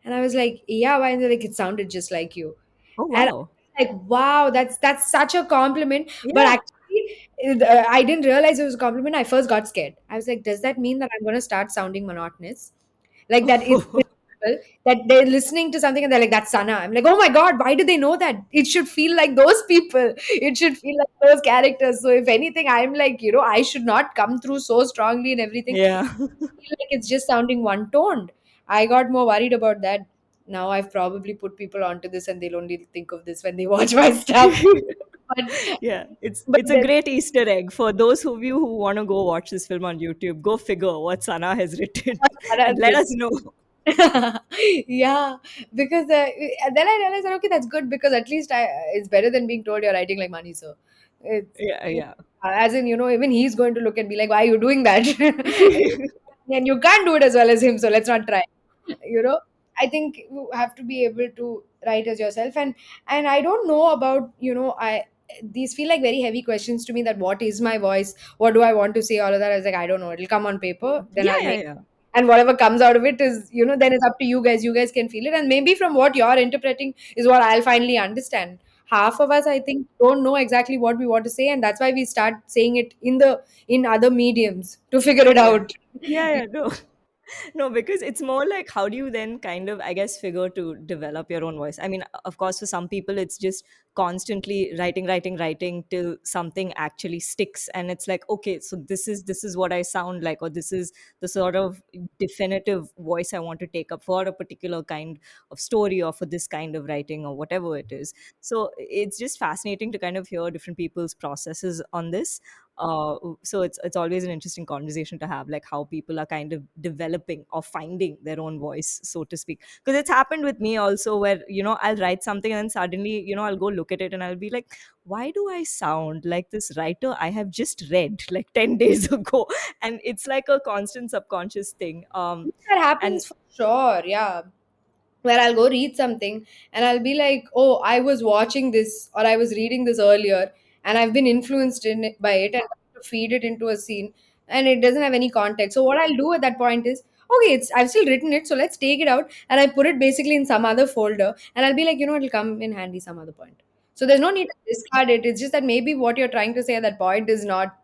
And I was like, "Yeah, why?" And they're like, "It sounded just like you." Oh, And I wow. was like, "Wow, that's such a compliment." But Yeah. actually, I didn't realize it was a compliment. I first got scared. I was like, "Does that mean that I'm going to start sounding monotonous?" Like that is people that they're listening to something and they're like, "That's Sana." I'm like, "Oh my god, why do they know that?" It should feel like those people. It should feel like those characters. So if anything, I'm like, I should not come through so strongly and everything. Yeah. Feel like it's just sounding one toned. I got more worried about that. Now I've probably put people onto this and they'll only think of this when they watch my stuff. But Yeah, it's a then great Easter egg for those of you who want to go watch this film on YouTube. Go figure what Sana has written and let us know. yeah, because and then I realized that okay, that's good because at least it's better than being told you're writing like money. So it's Yeah, yeah. as in even he's going to look and be like, why are you doing that? And you can't do it as well as him, so let's not try. you know I think you have to be able to write as yourself. And I don't know about, I these feel like very heavy questions to me, that what is my voice, what do I want to say, all of that. I was like, I don't know, it'll come on paper, then Yeah, I'll yeah, make, yeah. and whatever comes out of it is, then it's up to you guys can feel it, and maybe from what you're interpreting is what I'll finally understand. Half of us, I think, don't know exactly what we want to say, and that's why we start saying it in other mediums to figure it Yeah. out. Yeah, yeah, no. No, because it's more like how do you then kind of, I guess, figure to develop your own voice? I mean, of course, for some people, it's just constantly writing, writing, writing till something actually sticks, and it's like, okay, so this is what I sound like, or this is the sort of definitive voice I want to take up for a particular kind of story, or for this kind of writing, or whatever it is. So it's just fascinating to kind of hear different people's processes on this. So it's always an interesting conversation to have, like how people are kind of developing or finding their own voice, so to speak. Because it's happened with me also, where I'll write something and then suddenly I'll go look at it and I'll be like, why do I sound like this writer I have just read like 10 days ago? And it's like a constant subconscious thing. That And happens for sure, yeah. Where I'll go read something and I'll be like, oh, I was watching this or I was reading this earlier and I've been influenced by it and I have to feed it into a scene and it doesn't have any context. So what I'll do at that point is, okay, I've still written it, so let's take it out and I put it basically in some other folder and I'll be like, it'll come in handy some other point. So there's no need to discard it. It's just that maybe what you're trying to say at that point is not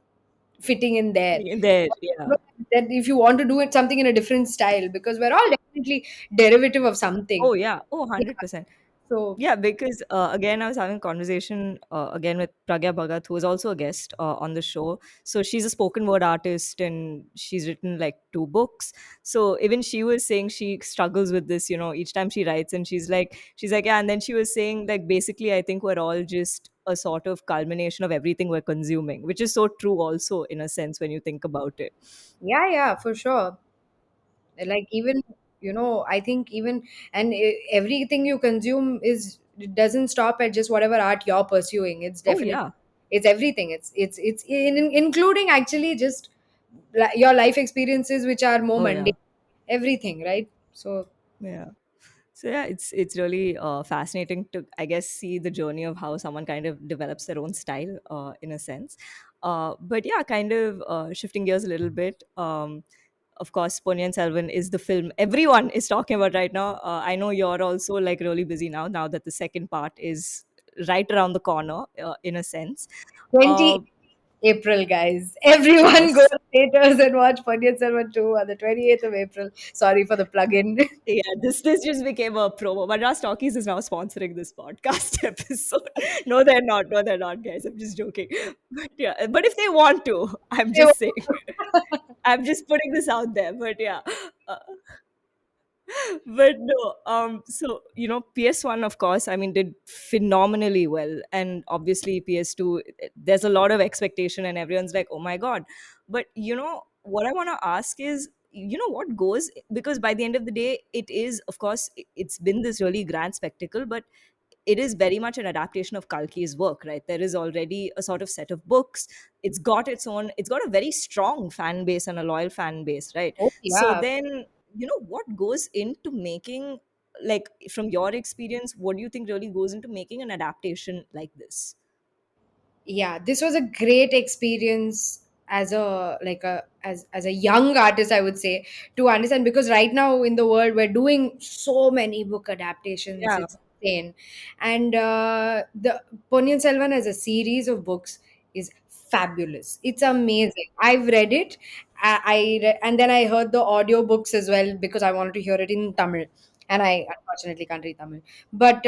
fitting in there. there, yeah. That if you want to do it something in a different style, because we're all definitely derivative of something. Oh yeah, oh, Yeah. 100%. So Yeah, because again, I was having a conversation again with Pragya Bhagat, who was also a guest on the show. So she's a spoken word artist and she's written like 2 books. So even she was saying she struggles with this, each time she writes, and she's like, yeah. And then she was saying, like, basically, I think we're all just a sort of culmination of everything we're consuming, which is so true also in a sense when you think about it. yeah, yeah, for sure. Like even, I think even, and everything you consume is, it doesn't stop at just whatever art you're pursuing. It's Oh definitely, yeah, it's everything. It's including actually just your life experiences, which are more oh mundane. yeah, Everything, right? So yeah. So yeah, it's really fascinating to, I guess, see the journey of how someone kind of develops their own style, in a sense. But yeah, kind of shifting gears a little bit. Of course, Ponniyin Selvan is the film everyone is talking about right now. I know you're also like really busy now that the second part is right around the corner, in a sense. 20 Uh, April, guys. Everyone go yes. to theaters and watch Ponniyin Selvan 2 on the 28th of April. Sorry for the plug-in. Yeah, this just became a promo. Madras Talkies is now sponsoring this podcast episode. No, they're not. No, they're not, guys. I'm just joking. But yeah, but if they want to, I'm just saying. I'm just putting this out there. But yeah, uh, but no, so PS1, of course, I mean, did phenomenally well, and obviously PS2, there's a lot of expectation, and everyone's like, oh my god. But what I want to ask is, what goes, because by the end of the day, it is, of course, it's been this really grand spectacle, but it is very much an adaptation of Kalki's work, right? There is already a sort of set of books. It's got a very strong fan base and a loyal fan base, right? Oh, So yeah. then, what goes into making, like, from your experience, what do you think really goes into making an adaptation like this? Yeah, this was a great experience as a young artist, I would say, to understand, because right now in the world we're doing so many book adaptations. Yeah. It's insane. And the Ponniyin Selvan as a series of books is fabulous. It's amazing. I've read it. And then I heard the audio books as well because I wanted to hear it in Tamil, and I unfortunately can't read Tamil. But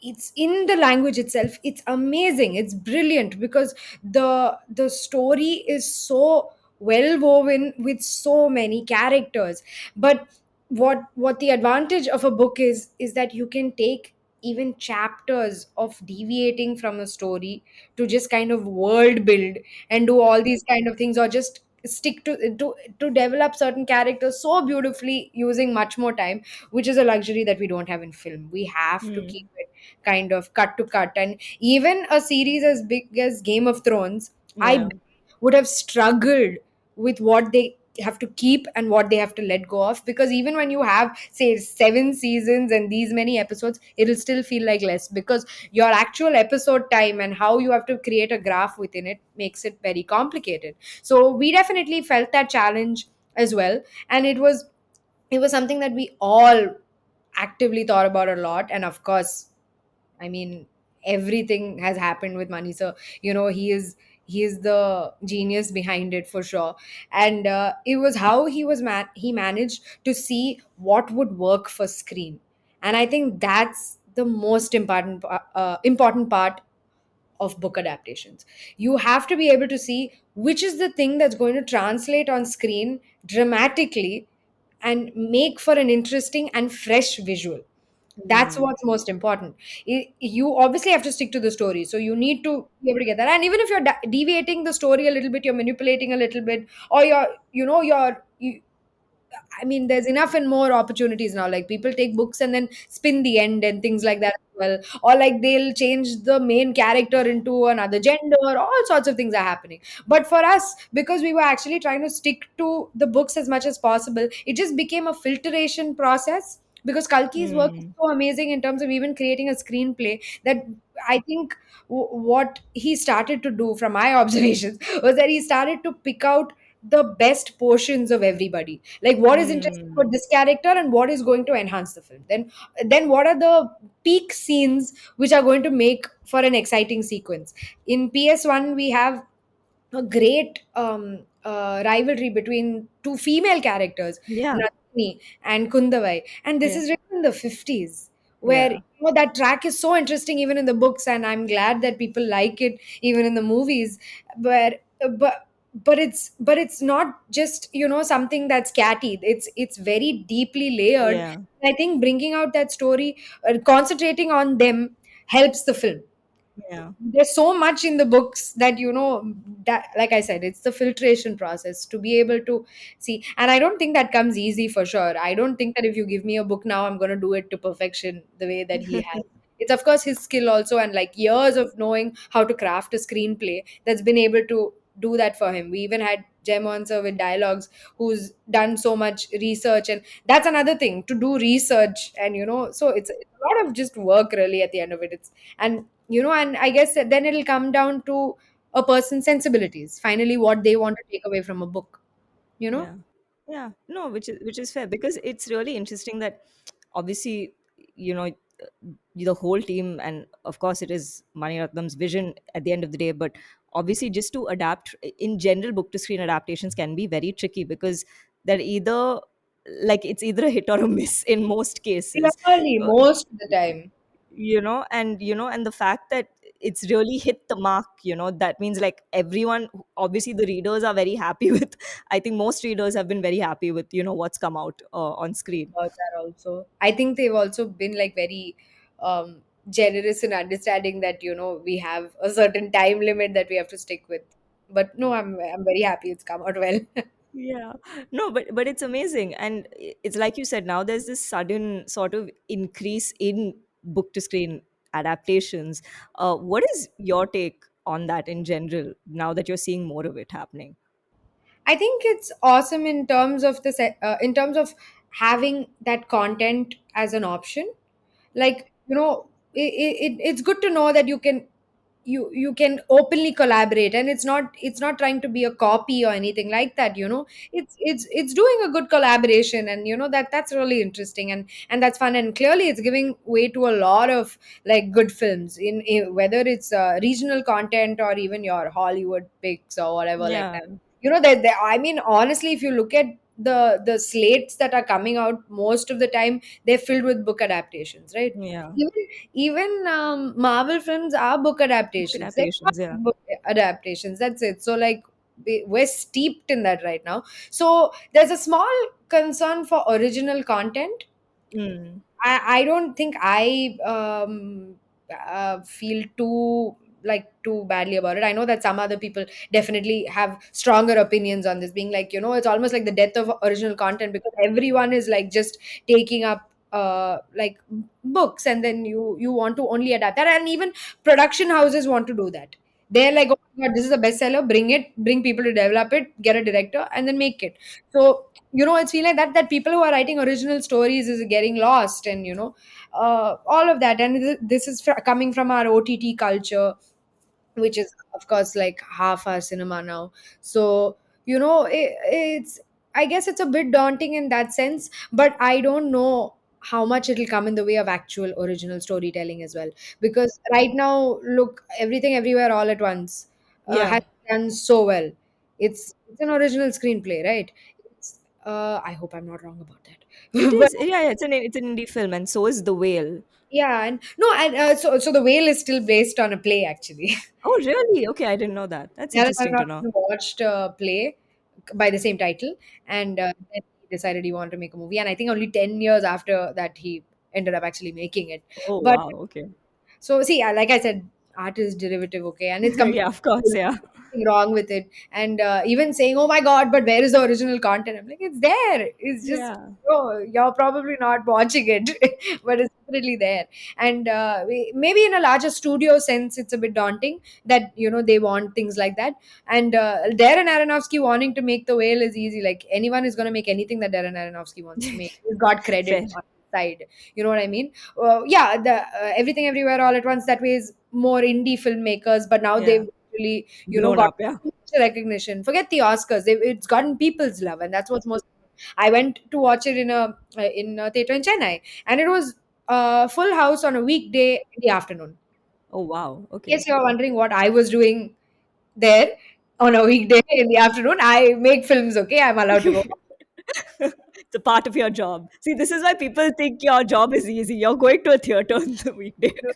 it's in the language itself, it's amazing, it's brilliant, because the story is so well woven with so many characters. But what the advantage of a book is that you can take even chapters of deviating from a story to just kind of world build and do all these kind of things, or just stick to develop certain characters so beautifully using much more time, which is a luxury that we don't have in film. We have to keep Hmm. it kind of cut to cut. And even a series as big as Game of Thrones, I Yeah. would have struggled with what they have to keep and what they have to let go of, because even when you have, say, 7 seasons and these many episodes, it'll still feel like less, because your actual episode time and how you have to create a graph within it makes it very complicated. So we definitely felt that challenge as well. And it was something that we all actively thought about a lot. And of course, I mean, everything has happened with money. So, he is the genius behind it for sure. And it was how he managed to see what would work for screen. And I think that's the most important part of book adaptations. You have to be able to see which is the thing that's going to translate on screen dramatically and make for an interesting and fresh visual. That's Hmm. what's most important. You obviously have to stick to the story, so you need to be able to get that. And even if you're deviating the story a little bit, you're manipulating a little bit, or I mean, there's enough and more opportunities now. Like, people take books and then spin the end and things like that as well. Or like they'll change the main character into another gender. All sorts of things are happening. But for us, because we were actually trying to stick to the books as much as possible, it just became a filtration process. Because Kalki's work is Hmm. so amazing in terms of even creating a screenplay, that I think what he started to do, from my observations, was that he started to pick out the best portions of everybody, like what is interesting for Hmm. this character and what is going to enhance the film. Then what are the peak scenes which are going to make for an exciting sequence. In PS1 we have a great rivalry between two female characters, Yeah. Nandini and Kundavai, and this Yeah. is written in the 50s, where Yeah. that track is so interesting even in the books, and I'm glad that people like it even in the movies. But but but it's but it's not just something that's catty. It's very deeply layered. Yeah. I think bringing out that story, concentrating on them, helps the film. Yeah. There's so much in the books that that, like I said, it's the filtration process to be able to see. And I don't think that comes easy, for sure. I don't think that if you give me a book now, I'm going to do it to perfection the way that he has. It's of course his skill also, and like years of knowing how to craft a screenplay that's been able to do that for him. We even had Jem Onser with dialogues, who's done so much research, and that's another thing, to do research. And so it's a lot of just work really at the end of it. And I guess that then it'll come down to a person's sensibilities, finally what they want to take away from a book, you know. Yeah. Yeah. No, which is fair, because it's really interesting that obviously, the whole team, and of course it is Mani Ratnam's vision at the end of the day, but obviously just to adapt in general, book to screen adaptations can be very tricky, because they're either like it's either a hit or a miss in most cases. Clearly, Uh, most of the time. and the fact that it's really hit the mark, that means like everyone, obviously the readers are very happy with, I think most readers have been very happy with what's come out on screen. About that also. I think they've also been like very generous in understanding that we have a certain time limit that we have to stick with. But no, I'm very happy it's come out well. Yeah. No, but it's amazing, and it's like you said, now there's this sudden sort of increase in book to screen adaptations. What is your take on that in general, now that you're seeing more of it happening? I think it's awesome in terms of in terms of having that content as an option. Like it's good to know that you can openly collaborate, and it's not trying to be a copy or anything like that. It's doing a good collaboration, and that's really interesting, and that's fun, and clearly it's giving way to a lot of like good films in whether it's regional content or even your Hollywood picks or whatever like Yeah. that. That I mean, honestly, if you look at the slates that are coming out, most of the time they're filled with book adaptations, right? Yeah. Even Marvel films are book Book adaptations. They're not adaptations. Yeah. book adaptations. That's it. So like we're steeped in that right now. So there's a small concern for original content. Mm. I don't think I feel too badly about it. I know that some other people definitely have stronger opinions on this, being like, it's almost like the death of original content, because everyone is like just taking up like books, and then you want to only adapt that, and even production houses want to do that. They're like, oh my god, this is a bestseller, bring people to develop it, get a director, and then make it. So it's feeling like that people who are writing original stories is getting lost, and all of that, and this is coming from our OTT culture, which is of course like half our cinema now. So it's, I guess it's a bit daunting in that sense, but I don't know how much it'll come in the way of actual original storytelling as well, because right now, look, Everything Everywhere All at Once Yeah. has done so well. It's an original screenplay, right? I hope I'm not wrong about It that. But is. Yeah, yeah, it's an indie film, and so is The Whale. yeah, and no, and so the Whale is still based on a play, actually. Oh, really? Okay, I didn't know that. That's Naren interesting to know. Aronofsky watched a play by the same title, and then he decided he wanted to make a movie. And I think only 10 years after that, he ended up actually making it. Oh, But wow. Okay. so see, like I said, art is derivative, okay, and it's completely Yeah, of course. Yeah. nothing wrong with it. And even saying, "Oh my God, but where is the original content?" I'm like, it's there. It's just Yeah. you're probably not watching it, but it's definitely there. And maybe in a larger studio sense, it's a bit daunting that they want things like that. And Darren Aronofsky wanting to make The Whale is easy. Like anyone is going to make anything that Darren Aronofsky wants to make. He's got credit Fair. on his side. You know what I mean? Yeah, the Everything Everywhere All at Once, that way is more indie filmmakers, but now Yeah. they've really Grown got up. Yeah. recognition. Forget the Oscars, it's gotten people's love, and that's what's most. I went to watch it in a theater in Chennai, and it was a full house on a weekday in the afternoon. Oh, wow. In Okay. case you're wondering what I was doing there on a weekday in the afternoon, I make films. Okay, I'm allowed to go. It's a part of your job. See, this is why people think your job is easy. You're going to a theater on the weekday. No,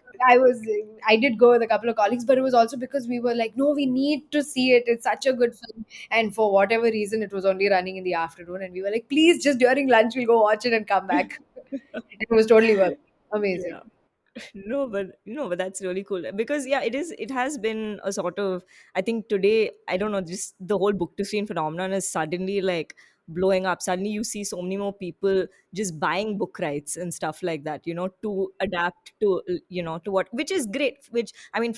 I did go with a couple of colleagues, but it was also because we were like, no, we need to see it. It's such a good film. And for whatever reason, it was only running in the afternoon. And we were like, please, just during lunch, we'll go watch it and come back. It was totally worth it. Amazing. Yeah. No, but that's really cool, because yeah, it has been a sort of, I think today, I don't know, just the whole book to screen phenomenon is suddenly like blowing up. Suddenly you see so many more people just buying book rights and stuff like that, to adapt to, to what, which is great, which I mean,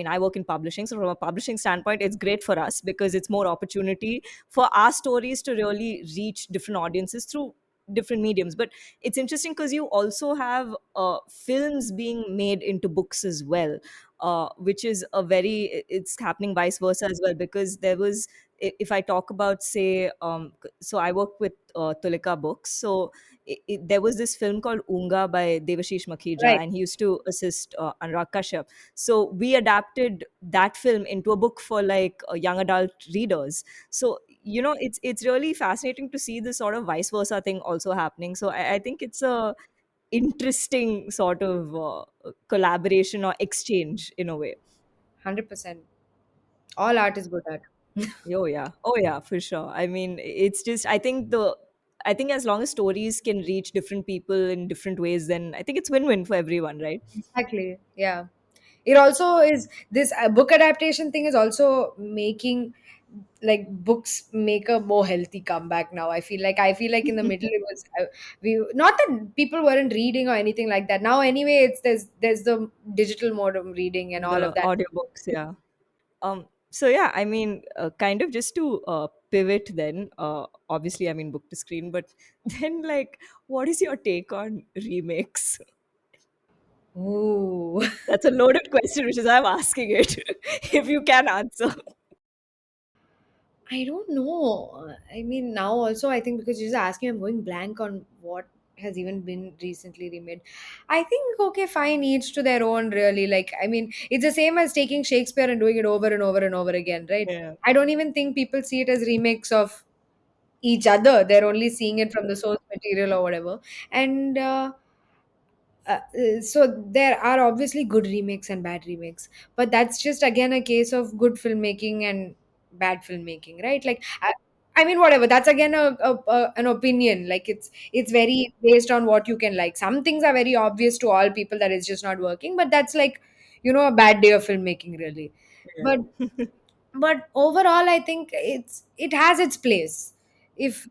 I work in publishing, so from a publishing standpoint it's great for us, because it's more opportunity for our stories to really reach different audiences through different mediums. But it's interesting because you also have films being made into books as well, which is a very, it's happening vice versa as well, because there was, if I talk about, say, so I work with Tulika Books. So there was this film called Unga by Devashish Makhija, Right. and he used to assist Anurag Kashyap. So we adapted that film into a book for like young adult readers. So it's really fascinating to see this sort of vice versa thing also happening. So I think it's a interesting sort of collaboration or exchange in a way. 100%. All art is good art. Oh yeah, oh yeah, for sure. I mean, it's just, I think as long as stories can reach different people in different ways, then I think it's win-win for everyone, right? Exactly. Yeah. It also is this book adaptation thing is also making like books make a more healthy comeback now. I feel like in the middle it was we not that people weren't reading or anything like that. Now anyway, it's there's the digital mode of reading and all of The that. audiobooks, yeah. So yeah, I mean, kind of just to pivot then, obviously, I mean, book to screen, but then like, what is your take on remakes? Ooh. That's a loaded question, which is why I'm asking it. If you can answer. I don't know. I mean, now also, I think because you're just asking, I'm going blank on what has even been recently remade. I think, okay, fine, each to their own, really. Like, I mean, it's the same as taking Shakespeare and doing it over and over and over again, right? Yeah. I don't even think people see it as remakes of each other. They're only seeing it from the source material or whatever. And so there are obviously good remakes and bad remakes, but that's just again a case of good filmmaking and bad filmmaking, right? Like I mean, whatever. That's again an opinion. Like it's very based on what you can like. Some things are very obvious to all people that it's just not working, but that's like a bad day of filmmaking, really. But Yeah. overall I think it has its place. If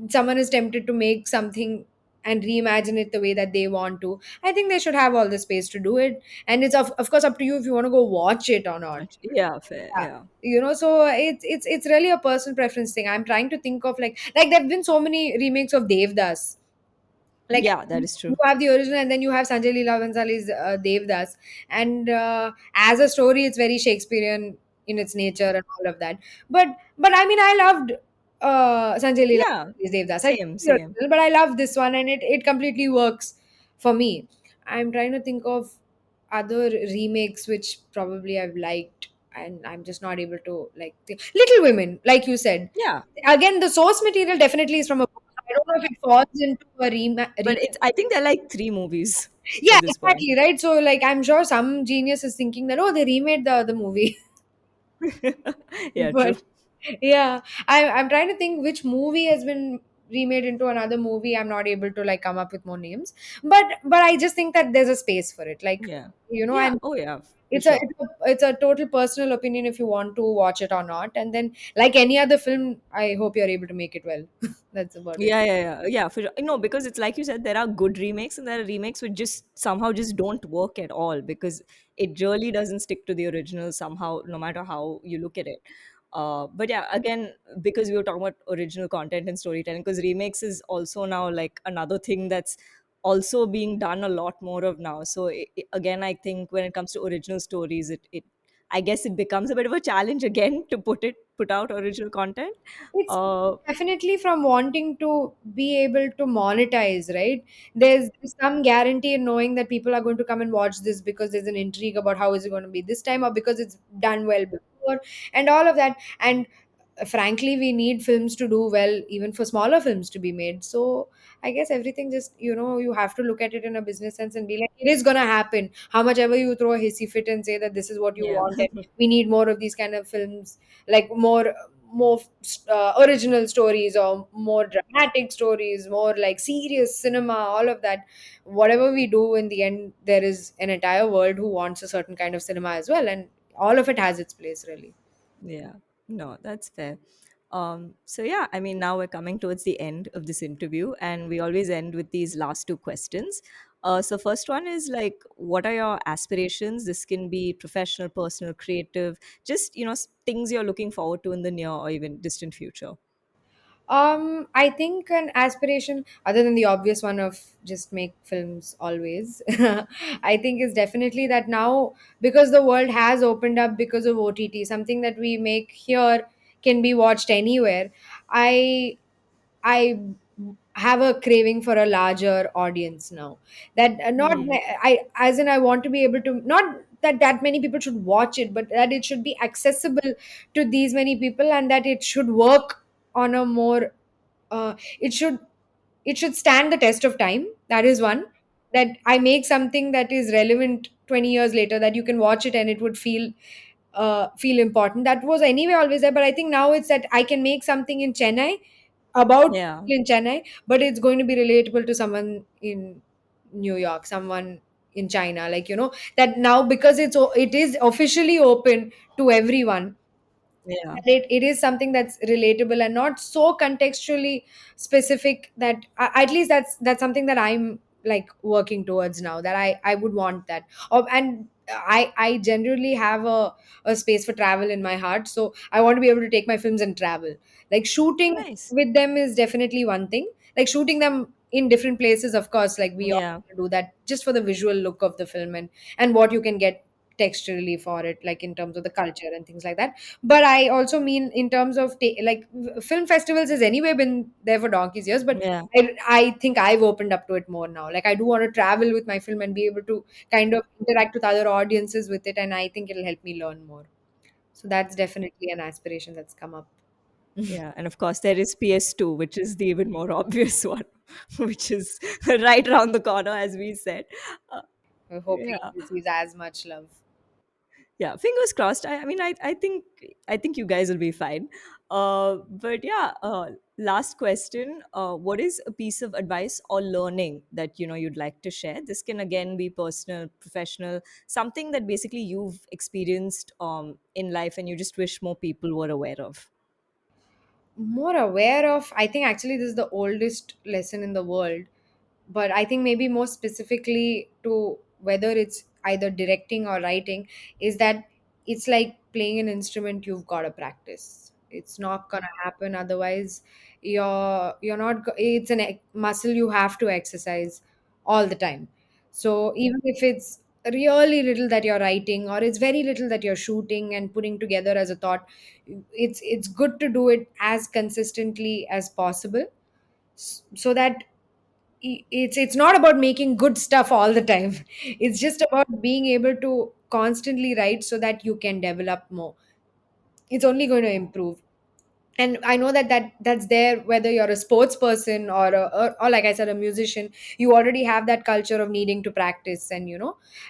someone is tempted to make something and reimagine it the way that they want to, I think they should have all the space to do it, and it's of course up to you if you want to go watch it or not. Yeah, fair. Yeah. Yeah. So it's really a personal preference thing. I'm trying to think of like there have been so many remakes of Devdas. Like Yeah, that you is true. have the original and then you have Sanjay Leela Bhansali's Devdas, and as a story it's very Shakespearean in its nature and all of that. But I mean I loved Sanjay Leela Yeah. Bhansali's Devdas. I Same, didn't see the same. original, but I love this one and it completely works for me. I'm trying to think of other remakes which probably I've liked, and I'm just not able to like Little Women, like you said. Yeah. Again, the source material definitely is from a book. I don't know if it falls into a But it's, I think there are like three movies yeah, at this point. exactly, right? So, like, I'm sure some genius is thinking that, oh, they remade the other movie. Yeah, true. But yeah, I'm trying to think which movie has been remade into another movie. I'm not able to like come up with more names, but I just think that there's a space for it. Like, Yeah. Yeah. and Oh, yeah, for it's a sure. it's a it's a total personal opinion if you want to watch it or not. And then, like any other film, I hope you're able to make it well. That's about it. Yeah, for sure. No, because it's like you said, there are good remakes and there are remakes which just somehow just don't work at all, because it really doesn't stick to the original somehow, no matter how you look at it. But yeah, again, because we were talking about original content and storytelling, because remakes is also now like another thing that's also being done a lot more of now. So again, I think when it comes to original stories, it I guess it becomes a bit of a challenge again to put out original content. It's Uh, definitely from wanting to be able to monetize, right? There's some guarantee in knowing that people are going to come and watch this because there's an intrigue about how is it going to be this time or because it's done well before and all of that. And frankly, we need films to do well, even for smaller films to be made. So I guess everything just, you have to look at it in a business sense and be like, it is going to happen. How much ever you throw a hissy fit and say that this is what you yeah. want and we need more of these kind of films, like more original stories or more dramatic stories, more like serious cinema, all of that. Whatever we do, in the end there is an entire world who wants a certain kind of cinema as well, and all of it has its place, really. Yeah, no, that's fair. So yeah, I mean, now we're coming towards the end of this interview, and we always end with these last two questions. So first one is like, what are your aspirations? This can be professional, personal, creative, just things you're looking forward to in the near or even distant future. I think an aspiration, other than the obvious one of just make films always, I think is definitely that now, because the world has opened up because of OTT, something that we make here can be watched anywhere. I I have a craving for a larger audience now. That not Hmm. I as in I want to be able to, not that that many people should watch it, but that it should be accessible to these many people, and that it should work on a more it should, it should stand the test of time. That is one, that I make something that is relevant 20 years later, that you can watch it and it would feel important. That was anyway always there, but I think now it's that I can make something in Chennai about Yeah. people in Chennai, but it's going to be relatable to someone in New York, someone in China, like, that now, because it is officially open to everyone, Yeah. it is something that's relatable and not so contextually specific, that at least that's something that I'm like working towards now, that I would want that. And I generally have a space for travel in my heart, so I want to be able to take my films and travel. Like shooting Nice. with them is definitely one thing, like shooting them in different places, of course, like we all Yeah. do that just for the visual look of the film, and what you can get texturally for it, like in terms of the culture and things like that. But I also mean in terms of film festivals has anyway been there for donkey's years, but Yeah. I think I've opened up to it more now. Like I do want to travel with my film and be able to kind of interact with other audiences with it, and I think it'll help me learn more. So that's definitely an aspiration that's come up. Yeah. And of course, there is PS2, which is the even more obvious one, which is right around the corner, as we said. Uh, I hope it yeah. receives as much love. Yeah, fingers crossed. I mean, I think you guys will be fine. But yeah, last question. What is a piece of advice or learning that you'd like to share? This can again be personal, professional, something that basically you've experienced in life and you just wish more people were aware of. More aware of, I think actually this is the oldest lesson in the world, but I think maybe more specifically to whether it's either directing or writing, is that it's like playing an instrument. You've got to practice. It's not gonna happen otherwise. You're not it's an muscle you have to exercise all the time. So even if it's really little that you're writing, or it's very little that you're shooting and putting together as a thought, it's good to do it as consistently as possible, so that it's not about making good stuff all the time. It's just about being able to constantly write so that you can develop more. It's only going to improve. And I know that's there whether you're a sports person, or like I said, a musician. You already have that culture of needing to practice, and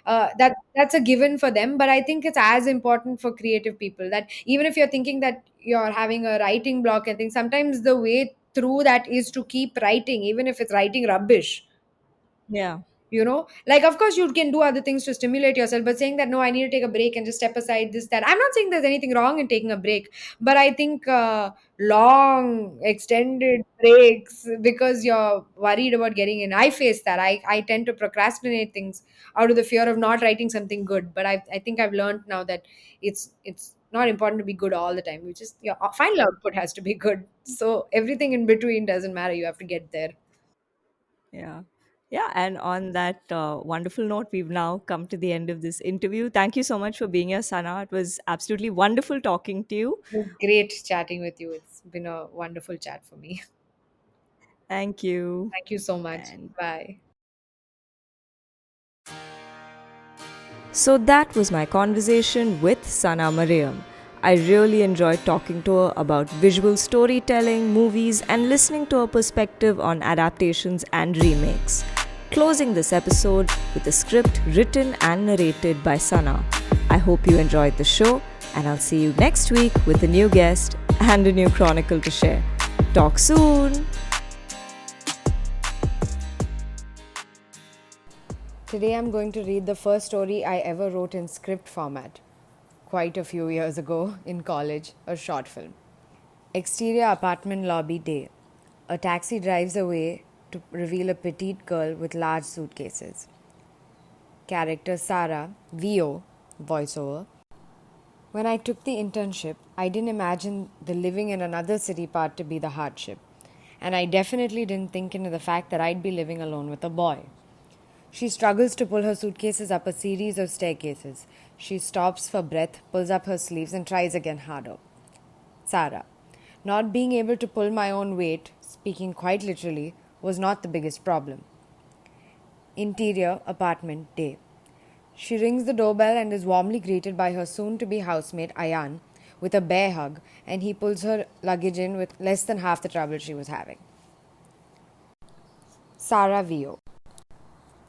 that's a given for them. But I think it's as important for creative people, that even if you're thinking that you're having a writing block and things, sometimes the way through that is to keep writing, even if it's writing rubbish. Yeah. Like of course you can do other things to stimulate yourself, but saying that no, I need to take a break and just step aside, this, that, I'm not saying there's anything wrong in taking a break, but I think long extended breaks because you're worried about getting in, I face that. I tend to procrastinate things out of the fear of not writing something good. But I think I've learned now that it's not important to be good all the time. You just, your final output has to be good, so everything in between doesn't matter, you have to get there. Yeah. Yeah. And on that wonderful note, we've now come to the end of this interview. Thank you so much for being here, Sana. It was absolutely wonderful talking to you. It was great chatting with you. It's been a wonderful chat for me. Thank you. Thank you so much. And Bye. so that was my conversation with Sana Mariam. I really enjoyed talking to her about visual storytelling, movies, and listening to her perspective on adaptations and remakes. Closing this episode with a script written and narrated by Sana. I hope you enjoyed the show, and I'll see you next week with a new guest and a new chronicle to share. Talk soon! Today I'm going to read the first story I ever wrote in script format, quite a few years ago in college, a short film. Exterior apartment lobby day. A taxi drives away to reveal a petite girl with large suitcases. Character Sarah, VO, voiceover. When I took the internship, I didn't imagine the living in another city part to be the hardship. and I definitely didn't think into the fact that I'd be living alone with a boy. She struggles to pull her suitcases up a series of staircases. She stops for breath, pulls up her sleeves, and tries again harder. Sarah. Not being able to pull my own weight, speaking quite literally, was not the biggest problem. Interior apartment day. She rings the doorbell and is warmly greeted by her soon to be housemate Ayan with a bear hug, and he pulls her luggage in with less than half the trouble she was having. Sarah Vio.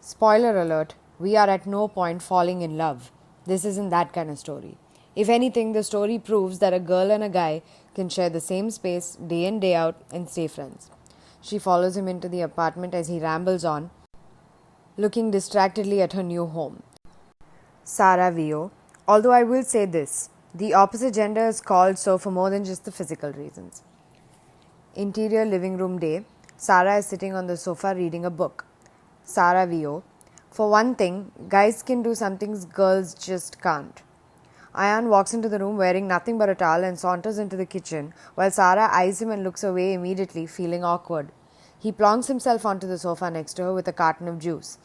Spoiler alert, we are at no point falling in love. This isn't that kind of story. If anything, the story proves that a girl and a guy can share the same space day in, day out, and stay friends. She follows him into the apartment as he rambles on, looking distractedly at her new home. Sarah Vio. Although I will say this, the opposite gender is called so for more than just the physical reasons. Interior living room day. Sarah is sitting on the sofa reading a book. Sarah Vio. For one thing, guys can do some things girls just can't. Ayan walks into the room wearing nothing but a towel and saunters into the kitchen, while Sarah eyes him and looks away immediately, feeling awkward. He plonks himself onto the sofa next to her with a carton of juice.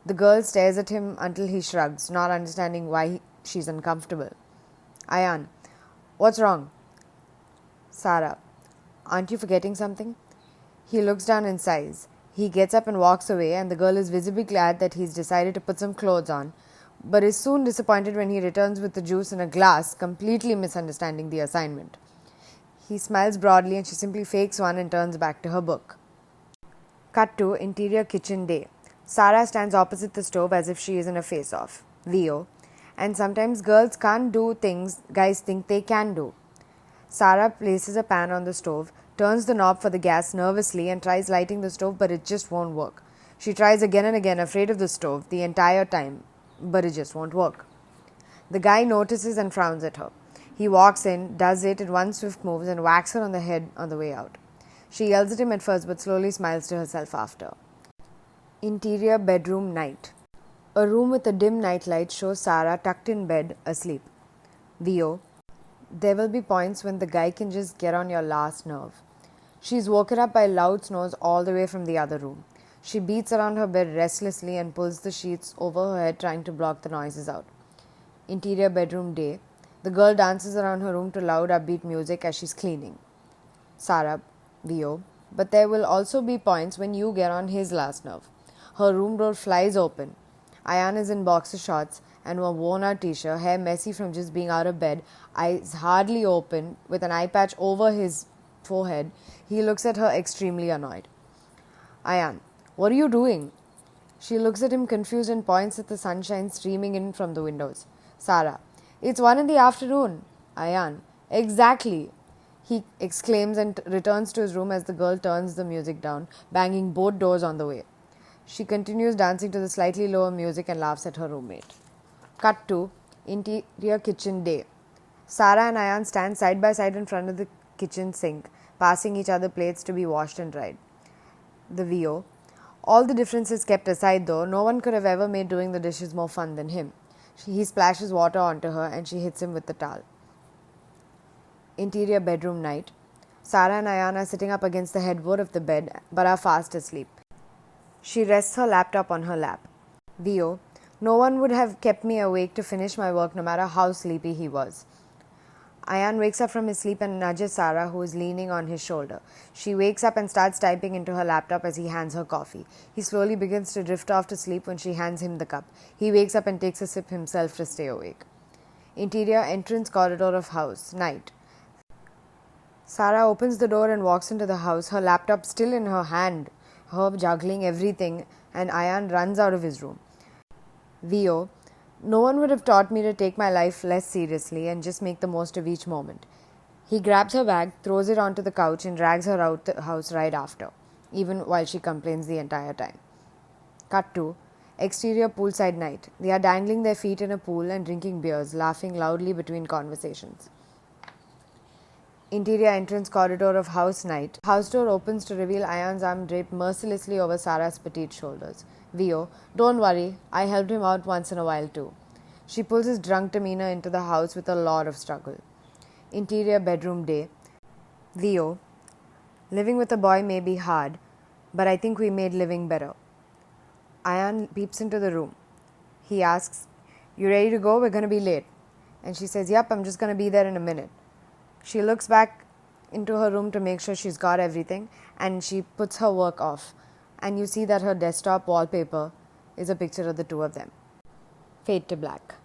The girl stares at him until he shrugs, not understanding why she's uncomfortable. Ayan. What's wrong? Sarah. Aren't you forgetting something? He looks down and sighs. He gets up and walks away, and the girl is visibly glad that he's decided to put some clothes on, but is soon disappointed when he returns with the juice in a glass, completely misunderstanding the assignment. He smiles broadly and she simply fakes one and turns back to her book. Cut to interior kitchen day. Sarah stands opposite the stove as if she is in a face-off. Vio. And sometimes girls can't do things guys think they can do. Sarah places a pan on the stove, turns the knob for the gas nervously and tries lighting the stove, but it just won't work. She tries again and again, afraid of the stove, the entire time, but it just won't work. The guy notices and frowns at her. He walks in, does it in one swift move and whacks her on the head on the way out. She yells at him at first but slowly smiles to herself after. Interior bedroom night. A room with a dim nightlight shows Sarah tucked in bed, asleep. Vio. There will be points when the guy can just get on your last nerve. She's woken up by loud snores all the way from the other room. She beats around her bed restlessly and pulls the sheets over her head, trying to block the noises out. Interior bedroom day. The girl dances around her room to loud upbeat music as she's cleaning. Sarah Vio. But there will also be points when you get on his last nerve. Her room door flies open. Ayan is in boxer shorts and a worn-out t-shirt, hair messy from just being out of bed, eyes hardly open, with an eye patch over his forehead. He looks at her extremely annoyed. Ayan. What are you doing? She looks at him confused and points at the sunshine streaming in from the windows. Sarah. It's 1 PM. Ayan. Exactly. He exclaims and returns to his room as the girl turns the music down, banging both doors on the way. She continues dancing to the slightly lower music and laughs at her roommate. Cut to interior kitchen day. Sarah and Ayan stand side by side in front of the kitchen sink, passing each other plates to be washed and dried. The VO. All the differences kept aside though, no one could have ever made doing the dishes more fun than him. He splashes water onto her and she hits him with the towel. Interior bedroom night. Sarah and Ayan are sitting up against the headboard of the bed but are fast asleep. She rests her laptop on her lap. VO. No one would have kept me awake to finish my work no matter how sleepy he was. Ayan wakes up from his sleep and nudges Sarah, who is leaning on his shoulder. She wakes up and starts typing into her laptop as he hands her coffee. He slowly begins to drift off to sleep when she hands him the cup. He wakes up and takes a sip himself to stay awake. Interior entrance corridor of house. Night. Sarah opens the door and walks into the house, her laptop still in her hand, her juggling everything, and Ayan runs out of his room. VO. No one would have taught me to take my life less seriously and just make the most of each moment. He grabs her bag, throws it onto the couch and drags her out the house right after, even while she complains the entire time. Cut to exterior poolside night. They are dangling their feet in a pool and drinking beers, laughing loudly between conversations. Interior entrance corridor of house night. House door opens to reveal Ayan's arm draped mercilessly over Sarah's petite shoulders. VO. Don't worry, I helped him out once in a while too. She pulls his drunk demeanor into the house with a lot of struggle. Interior bedroom day. VO. Living with a boy may be hard, but I think we made living better. Ayan peeps into the room. He asks, "You ready to go? We're going to be late." And she says, "Yep, I'm just going to be there in a minute." She looks back into her room to make sure she's got everything, and she puts her work off. And you see that her desktop wallpaper is a picture of the two of them. Fade to black.